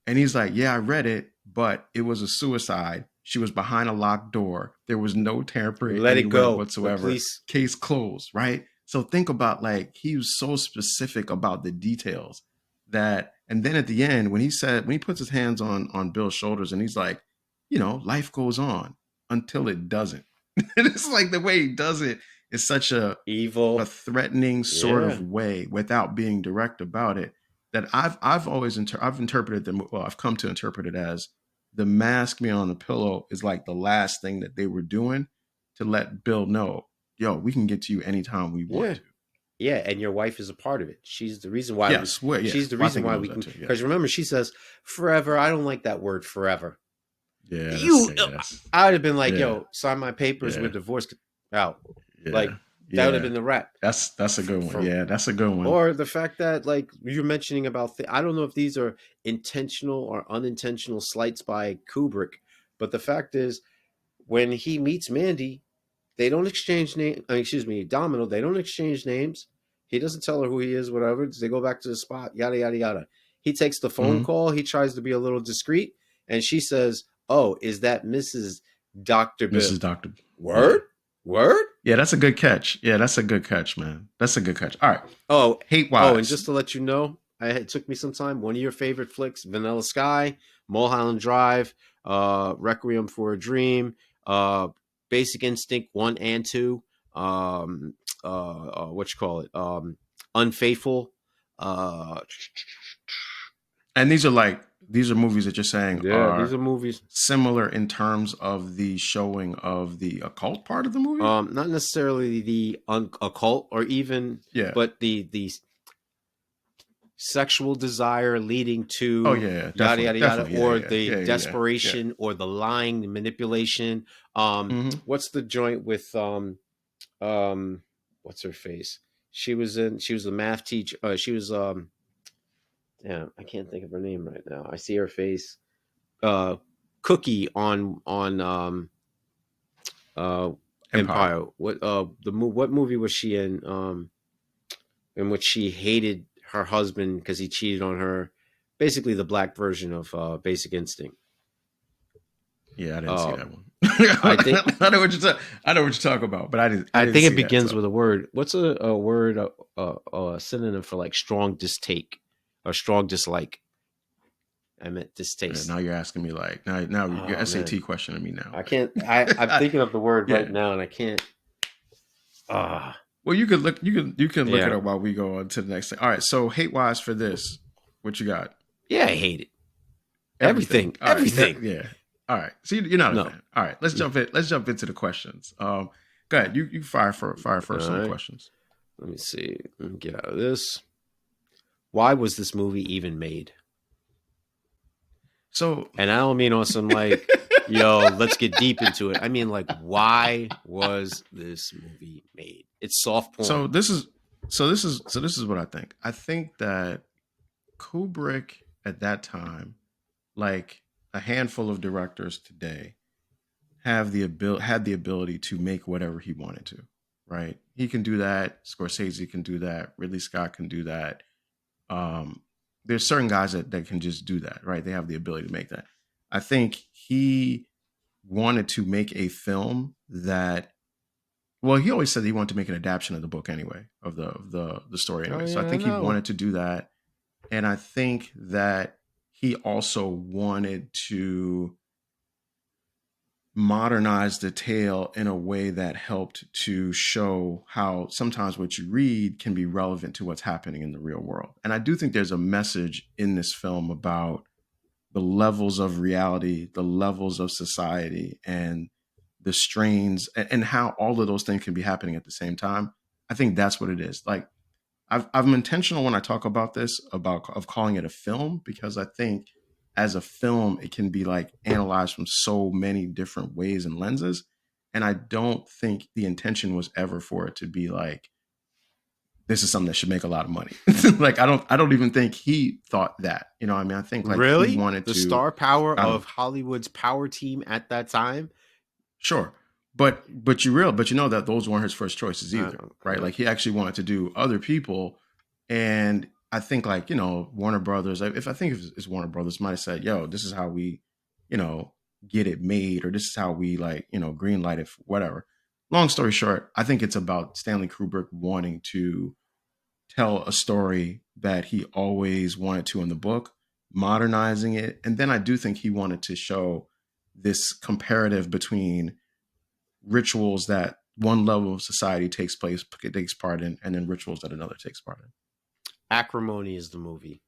and he's like, yeah, I read it, but it was a suicide. She was behind a locked door. There was no tampering Let it anywhere go. whatsoever. The police. Case closed, right? So think about like he was so specific about the details that, and then at the end when he puts his hands on Bill's shoulders and he's like, life goes on until it doesn't. And it's like the way he does it is such a Evil. threatening sort Yeah. of way without being direct about it that I've always I've interpreted them. Well, I've come to interpret it as the mask being on the pillow is like the last thing that they were doing to let Bill know, yo, we can get to you anytime we want to. Yeah, and your wife is a part of it. She's the reason why. Yes, she's the Well, I reason think he why knows we that can. too, yeah. Because remember, she says forever. I don't like that word, forever. Yeah, I would have been like, yeah. yo, sign my papers. Yeah. We're divorced out. Yeah. Like that would have been the rap. That's a good one. Yeah, that's a good one. Or the fact that like you're mentioning about, I don't know if these are intentional or unintentional slights by Kubrick, but the fact is, when he meets Mandy, they don't exchange Domino. They don't exchange names. He doesn't tell her who he is, whatever. They go back to the spot, yada, yada, yada. He takes the phone call. He tries to be a little discreet. And she says, oh, is that Mrs. Dr. Bill? Mrs. Dr. Word? Yeah. Word? Yeah, that's a good catch. Yeah, that's a good catch, man. That's a good catch. All right. Oh, hate-wise. Oh, and just to let you know, it took me some time. One of your favorite flicks, Vanilla Sky, Mulholland Drive, Requiem for a Dream, Basic Instinct 1 and 2, Unfaithful. And these are movies that you're saying these are movies similar in terms of the showing of the occult part of the movie. Not necessarily the occult or even, but the sexual desire leading to yada yada yada, or the desperation or the lying, the manipulation. What's the joint with what's her face? She was a math teacher. She was I can't think of her name right now. I see her face. Cookie on Empire. What movie was she in which she hated her husband because he cheated on her? Basically the black version of Basic Instinct. Yeah, I didn't see that one. I know what you're talking about, but I didn't. I think it begins with a word. What's a word, a synonym for like strong distake or strong dislike? I meant distaste. Now you're asking me like now you're SAT questioning me now. I can't. I'm thinking of the word right now, and I can't. Well, you can look it Yeah. up while we go on to the next thing. All right. So hate wise for this, what you got? Yeah, I hate it. Everything. Everything. All right. Everything. Yeah. All right. So you're not a No. fan. All right. Let's jump into the questions. Go ahead. You fire All first on the right. questions. Let me see. Let me get out of this. Why was this movie even made? So And I don't mean on some like, yo, let's get deep into it. I mean, like, why was this movie made? It's soft so porn. this is this is what I think. I think that Kubrick at that time, like a handful of directors today, had the ability to make whatever he wanted to. Right? He can do that. Scorsese can do that. Ridley Scott can do that. Um, there's certain guys that can just do that. Right? They have the ability to make that. I think he wanted to make a film that, well, he always said he wanted to make an adaptation of the book anyway, of the story Oh anyway. So I yeah, I think he know. wanted to do that, and I think that he also wanted to modernize the tale in a way that helped to show how sometimes what you read can be relevant to what's happening in the real world. And I do think there's a message in this film about the levels of reality, the levels of society, and the strains, and how all of those things can be happening at the same time. I think that's what it is. Like I'm intentional when I talk about this about of calling it a film, because I think as a film it can be like analyzed from so many different ways and lenses, and I don't think the intention was ever for it to be like this is something that should make a lot of money. Like I don't even think he thought that. You know what I mean? I think like he Really? wanted The to, star power I don't of know. Hollywood's power team at that time? Sure. But you know that those weren't his first choices I either, don't. right? Like he actually wanted to do other people, and I think like Warner Brothers. If I think if it's Warner Brothers, might have said, "Yo, this is how we, you know, get it made, or this is how we like green light it, whatever." Long story short, I think it's about Stanley Kubrick wanting to tell a story that he always wanted to in the book, modernizing it, and then I do think he wanted to show this comparative between rituals that one level of society takes part in, and then rituals that another takes part in. Acrimony is the movie.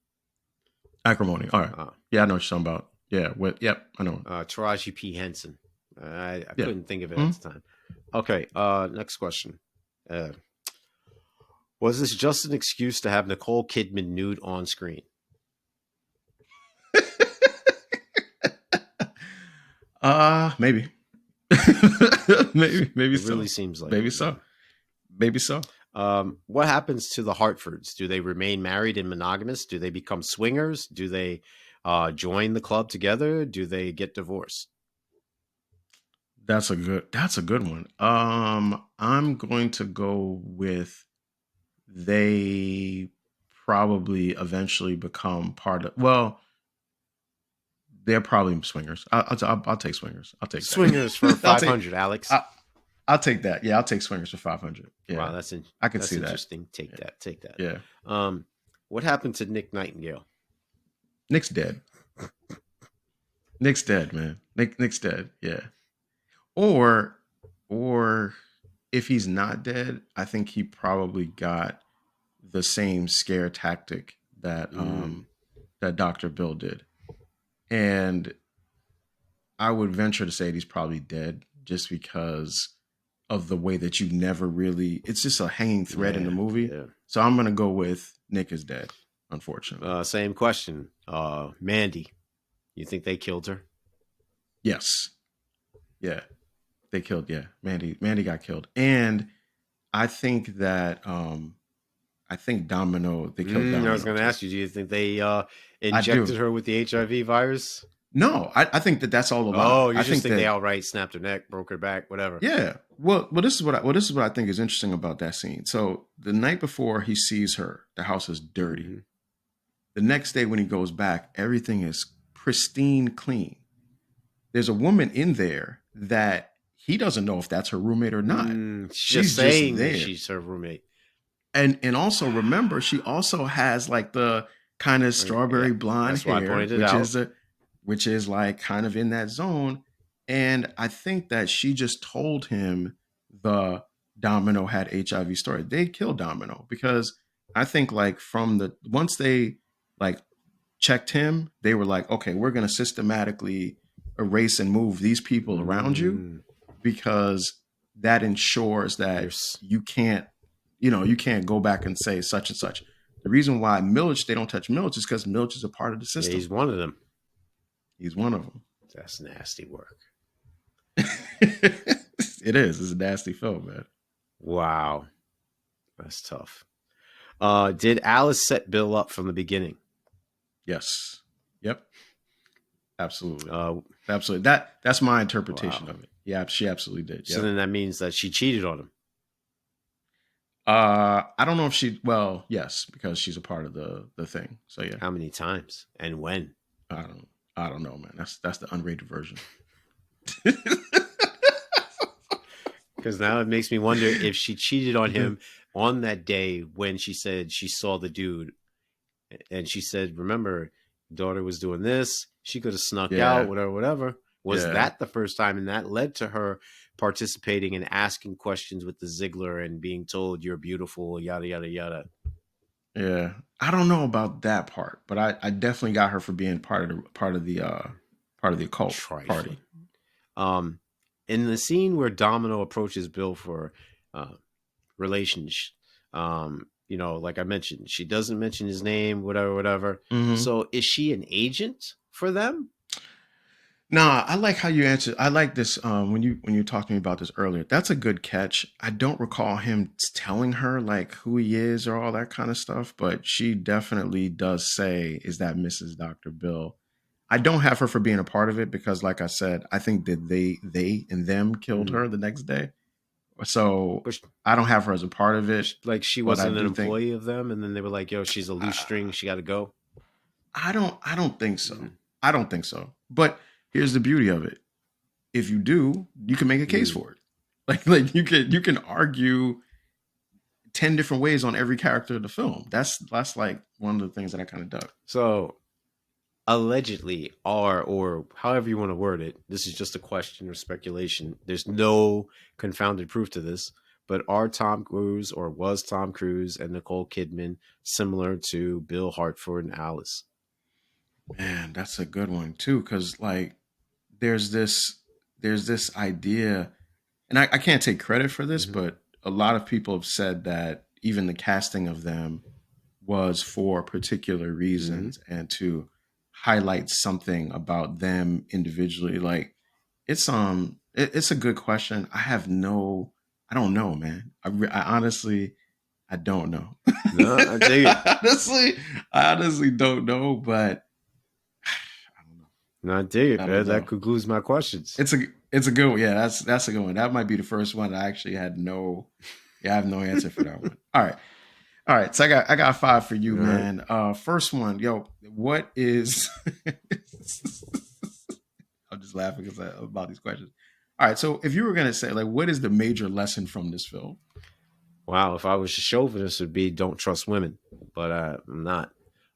Acrimony. All right. Uh, Yeah, I know what you're talking about. Yeah. Yep. I know. Taraji P. Henson. I Yeah. couldn't think of it Hmm? at the time. Okay. Next question. Uh, was this just an excuse to have Nicole Kidman nude on screen? Maybe. Maybe It really so. seems like Maybe it, so. man. Maybe so. What happens to the Hartfords? Do they remain married and monogamous? Do they become swingers? Do they join the club together? Do they get divorced? That's a good one. I'm going to go with they probably eventually become part of. Well, they're probably swingers. I'll take swingers. I'll take Swingers for that. 500, Alex. I, I'll take that. Yeah, I'll take swingers for 500. Wow, Yeah, I could that's see that. interesting. Take Yeah, that. Take that. yeah. What happened to Nick Nightingale? Nick's dead. Nick's dead, man. Nick's dead. Yeah. Or or if he's not dead, I think he probably got the same scare tactic that Mm, that Dr. Bill did. And I would venture to say that he's probably dead just because of the way that you never really, it's just a hanging thread in the yeah, movie. yeah. So I'm gonna go with Nick is dead, unfortunately. Same question. Mandy, you think they killed her? Yes. Yeah. They killed, yeah. Mandy got killed. And I think that I think Domino, they killed I was Domino going to too. ask you, do you think they I injected do. her with the HIV virus? No, I think that that's all a lie. Oh, you I just think think they that, outright snapped her neck, broke her back, whatever. yeah. Well, this is what I think is interesting about that scene. So the night before he sees her, the house is dirty. Mm-hmm. The next day when he goes back, everything is pristine clean. There's a woman in there that he doesn't know if that's her roommate or not. She's just She's just saying that there. she's her roommate. And also remember, she also has like the kind of Yeah, strawberry blonde that's why I hair, pointed it out. which is like kind of in that zone. And I think that she just told him the Domino had HIV story. They killed Domino because I think like from the once they like checked him, they were like, okay, we're going to systematically erase and move these people around you Mm, because that ensures you're that s- you can't, you can't go back and say such and such. The reason why Milch, they don't touch Milch is because Milch is a part of the yeah, system. he's one of them. He's one of them. That's nasty work. It is. It's a nasty film, man. Wow, that's tough. Did Alice set Bill up from the beginning? Yes. Yep. Absolutely. Uh, Absolutely. That's my interpretation wow. of it. Yeah, she absolutely did. So Yep. then that means that she cheated on him. I don't know if she. Well, yes, because she's a part of the thing. So yeah, How many times and when? I don't. I don't know, man. That's the unrated version. Because now it makes me wonder if she cheated on him on that day when she said she saw the dude, and she said, "Remember, daughter was doing this. She could have snuck out, Yeah. whatever, whatever." Was Yeah. that the first time, and that led to her participating and asking questions with the Ziegler and being told you're beautiful, yada yada yada. Yeah. I don't know about that part, but I definitely got her for being part of the occult Trifling. party. Um, in the scene where Domino approaches Bill for uh, relationship, like I mentioned, she doesn't mention his name, whatever, whatever. Hmm. So is she an agent for them? Nah, I like how you answered. I like this when you talked to me about this earlier. That's a good catch. I don't recall him telling her like who he is or all that kind of stuff, but she definitely does say, "Is that Mrs. Dr. Bill?" I don't have her for being a part of it because, like I said, I think that they and them killed Mhm. her the next day. So But I don't have her as a part of it, like she but I wasn't an do think employee of them, and then they were like, "Yo, she's a loose uh, string. She got to go." I don't think so. Mm. I don't think so. But here's the beauty of it. If you do, you can make a case Mm. for it. Like you can argue 10 different ways on every character of the film. That's like one of the things that I kind of dug. So allegedly, or however you want to word it, this is just a question or speculation. There's no confounded proof to this, but are Tom Cruise or was Tom Cruise and Nicole Kidman similar to Bill Hartford and Alice? Man, that's a good one too, because like there's this there's this idea, and I can't take credit for this, Mm-hmm. but a lot of people have said that even the casting of them was for particular Mm-hmm. reasons and to highlight something about them individually. Like it's a good question. I don't know, man. I honestly I don't know. No, I dig it. I honestly don't know, but I don't know. No, I dig it, I don't man. That know. concludes my questions. It's a good one. Yeah, that's a good one. That might be the first one I actually had no I have no answer for that one. All right. All right. So I got five for you, All right. man. First one, yo, what is I'm just laughing because about these questions. All right. So if you were gonna say like what is the major lesson from this film? Wow, if I was a chauvinist, it would be don't trust women, but I'm not.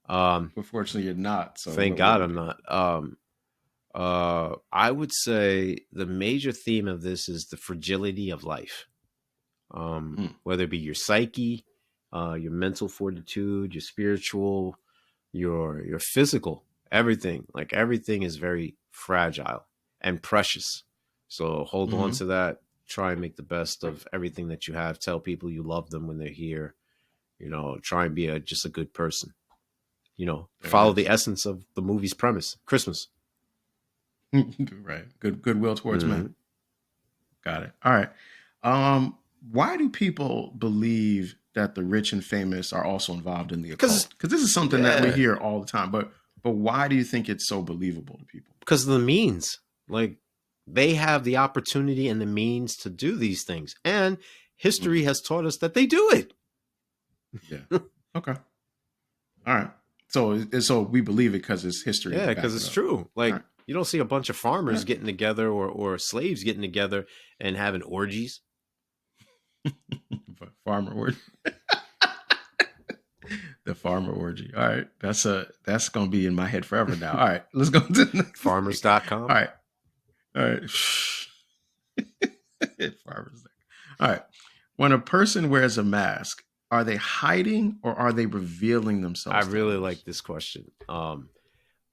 Unfortunately, you're not. So Thank what God would I'm it be? not. I would say the major theme of this is the fragility of life. Mm, Whether it be your psyche, your mental fortitude, your spiritual, your physical, everything. Like everything is very fragile and precious. So hold on mm-hmm. to that. Try and make the best of everything that you have. Tell people you love them when they're here. Try and be just a good person. There it Follow the is. essence of the movie's premise. Christmas. Right. Goodwill towards men. Mm-hmm. Got it. All right. Why do people believe that the rich and famous are also involved in the Because occult? Because this is something that we yeah, hear all the time, but why do you think it's so believable to people? because of the means. Like they have the opportunity and the means to do these things, and Mm, history has taught us that they do it. yeah. Okay. All right. So we believe it because it's history Yeah, to because back it it's up. true. All Like right. you don't see a bunch of All farmers right. getting together or slaves getting together and having orgies. Farmer orgy. The farmer orgy. All right. That's gonna be in my head forever now. All right. Let's go to the next thing. All Farmers.com. right. All right. Farmers. All right. when a person wears a mask, are they hiding or are they revealing I themselves to really like others? this question.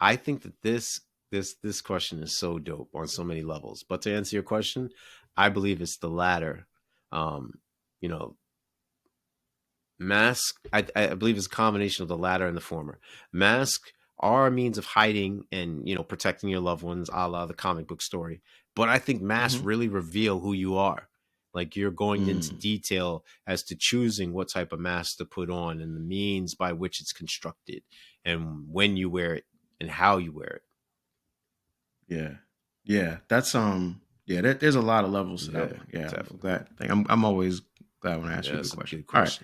I think that this question is so dope on so many levels. But to answer your question, I believe it's the latter. Um, you know, mask. I believe it's a combination of the latter and the former. Mask are a means of hiding and protecting your loved ones, a la the comic book story. But I think masks Mm-hmm. really reveal who you are. Like you're going into Mm, detail as to choosing what type of mask to put on and the means by which it's constructed and when you wear it and how you wear it. yeah. Yeah. That's yeah, there's a lot of levels to that Yeah, one. Yeah. I'm definitely. glad. I'm always glad when I ask Yeah, you a good that's a question. good All right.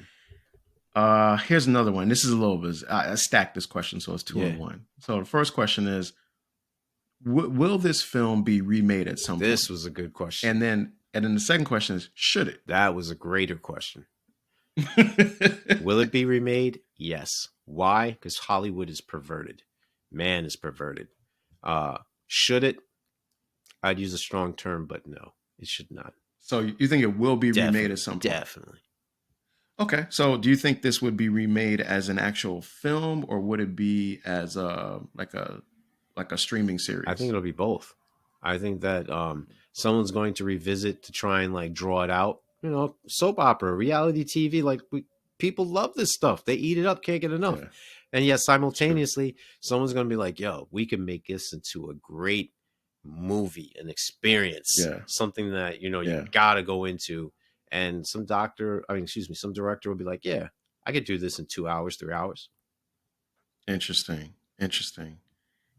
question. Here's another one. This is a little bit. I stacked this question, so it's two Yeah, in one. So the first question is: will this film be remade at some this point? was a good question. And then the second question is: should That was a greater question. it? Will it be remade? Yes. Why? Because Hollywood is perverted. Man is perverted. Should it? I'd use a strong term, but no, it should not. So you think it will be remade at Definitely, some point? definitely. Okay. So do you think this would be remade as an actual film, or would it be as a streaming I think series? it'll be both. I think that someone's going to revisit to try and like draw it out. Soap opera, reality TV, people love this stuff. They eat it up, can't get enough. Yeah, And yet that's true. simultaneously, someone's going to be like, "Yo, we can make this into a great movie, an experience, Yeah, something that you yeah. gotta go into." And some director will be like, "Yeah, I could do this in 2 hours, 3 hours." Interesting. Interesting.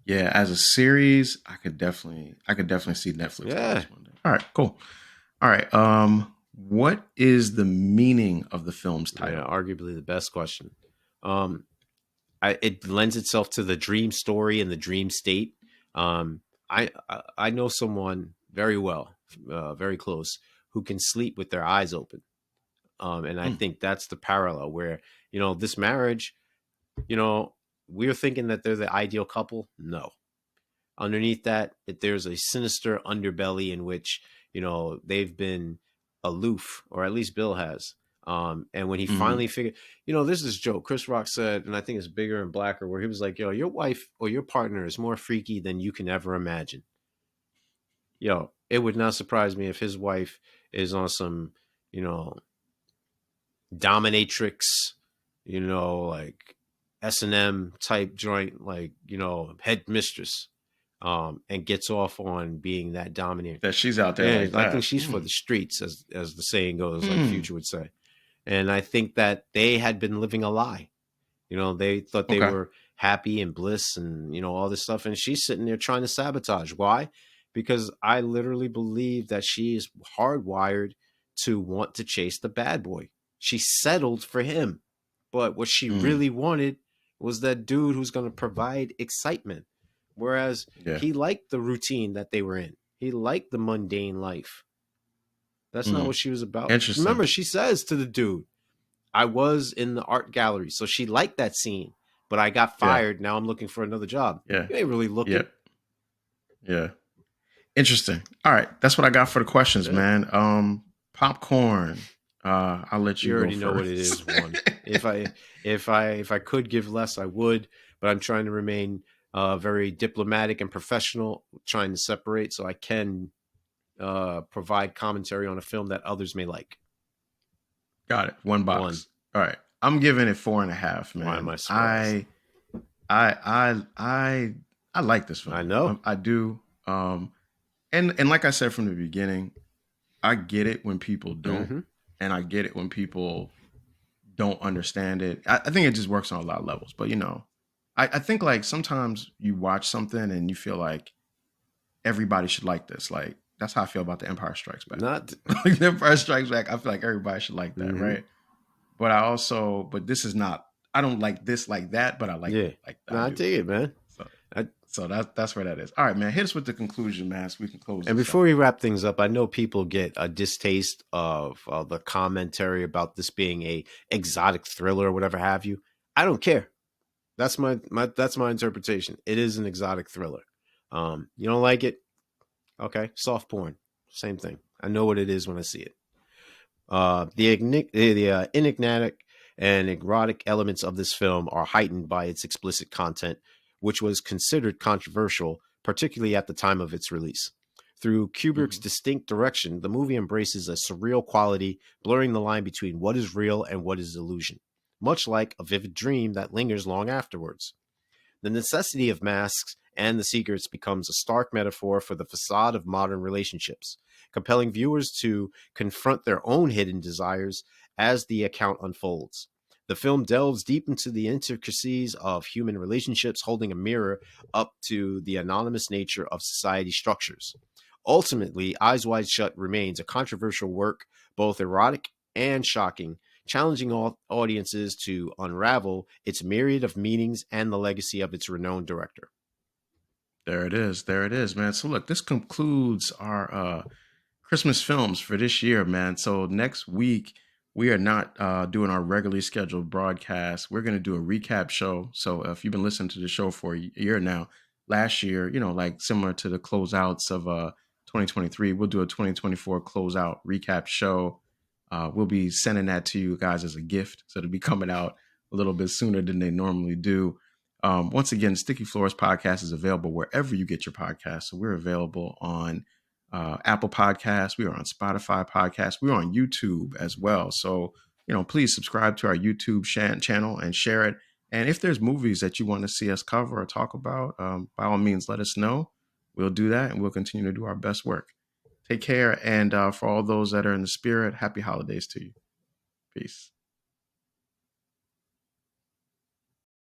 Yeah, as a series, I could definitely see Netflix doing Yeah, this one day. All right, cool. All right. What is the meaning of the film's yeah, title? arguably the best question. Um, it lends itself to the dream story and the dream state. I know someone very well, very close, who can sleep with their eyes open. And I Hmm. think that's the parallel where this marriage, you know, we're thinking that they're the ideal couple. No, underneath that, there's a sinister underbelly in which they've been aloof, or at least Bill has. And when he Hmm. finally figured, there's this joke Chris Rock said, and I think it's Bigger and Blacker, where he was like, "Yo, your wife or your partner is more freaky than you can ever imagine." It would not surprise me if his wife is on some, you know, dominatrix, like S&M type joint, like head mistress, and gets off on being that dominant. That she's out there Yeah, like I think that. she's for the streets, as the saying goes, like Hmm. Future would say. And I think that they had been living a lie. They thought they Okay. were happy and bliss and all this stuff, and she's sitting there trying to sabotage. Why? Because I literally believe that she is hardwired to want to chase the bad boy. She settled for him, but what she Hmm. really wanted was that dude who's going to provide excitement. Whereas Yeah. he liked the routine that they were in. He liked the mundane life. That's not Hmm. what she was about. Interesting. Remember, she says to the dude, "I was in the art gallery." So she liked that scene, but I got Yeah. fired. Now I'm looking for another job. Yeah. You ain't really looking. Yep. Yeah. Interesting. All right. That's what I got for the questions, Yeah. man. Popcorn. I'll let You you go already know what it first. is. One. If I could give less, I would, but I'm trying to remain very diplomatic and professional, trying to separate so I can provide commentary on a film that others may like. Got it. One One. box. All right. I'm giving it 4.5, Why am man. I surprised? I like this I film. know. I do. And like I said from the beginning, I get it when people don't, Mm-hmm. and I get it when people don't understand it. I think it just works on a lot of levels. But I think like sometimes you watch something and you feel like everybody should like this. Like that's how I feel about The Empire Strikes Back. Not. Like The Empire Strikes Back, I feel like everybody should like that, Mm-hmm. right? But this is not. I don't like this like that, but I like Yeah. it like No, I I do. dig it, man. So I, so that's where that is. All right, man. Hit us with the conclusion, man, so we can close And this before out. we wrap things up, I know people get a distaste of the commentary about this being a exotic thriller or whatever have you. I don't care. That's my interpretation. It is an exotic thriller. You don't like it? Okay, soft porn, same thing. I know what it is when I see it. The enigmatic and erotic elements of this film are heightened by its explicit content, which was considered controversial, particularly at the time of its release. Through Kubrick's Mhm. distinct direction, the movie embraces a surreal quality, blurring the line between what is real and what is illusion, much like a vivid dream that lingers long afterwards. The necessity of masks and the secrets becomes a stark metaphor for the facade of modern relationships, compelling viewers to confront their own hidden desires as the account unfolds. The film delves deep into the intricacies of human relationships, holding a mirror up to the anonymous nature of society structures. Ultimately, Eyes Wide Shut remains a controversial work, both erotic and shocking, challenging all audiences to unravel its myriad of meanings and the legacy of its renowned director. There it is. There it is, man. So look, this concludes our Christmas films for this year, man. So next week we are not doing our regularly scheduled broadcast. We're going to do a recap show. So if you've been listening to the show for a year now, last year, like similar to the closeouts of 2023, we'll do a 2024 closeout recap show. We'll be sending that to you guys as a gift, so it'll be coming out a little bit sooner than they normally do. Once again, Sticky Floors podcast is available wherever you get your podcasts. So we're available on Apple Podcasts. We are on Spotify Podcasts. We're on YouTube as well. So, please subscribe to our YouTube channel and share it. And if there's movies that you want to see us cover or talk about, by all means, let us know. We'll do that and we'll continue to do our best work. Take care. And for all those that are in the spirit, happy holidays to you. Peace.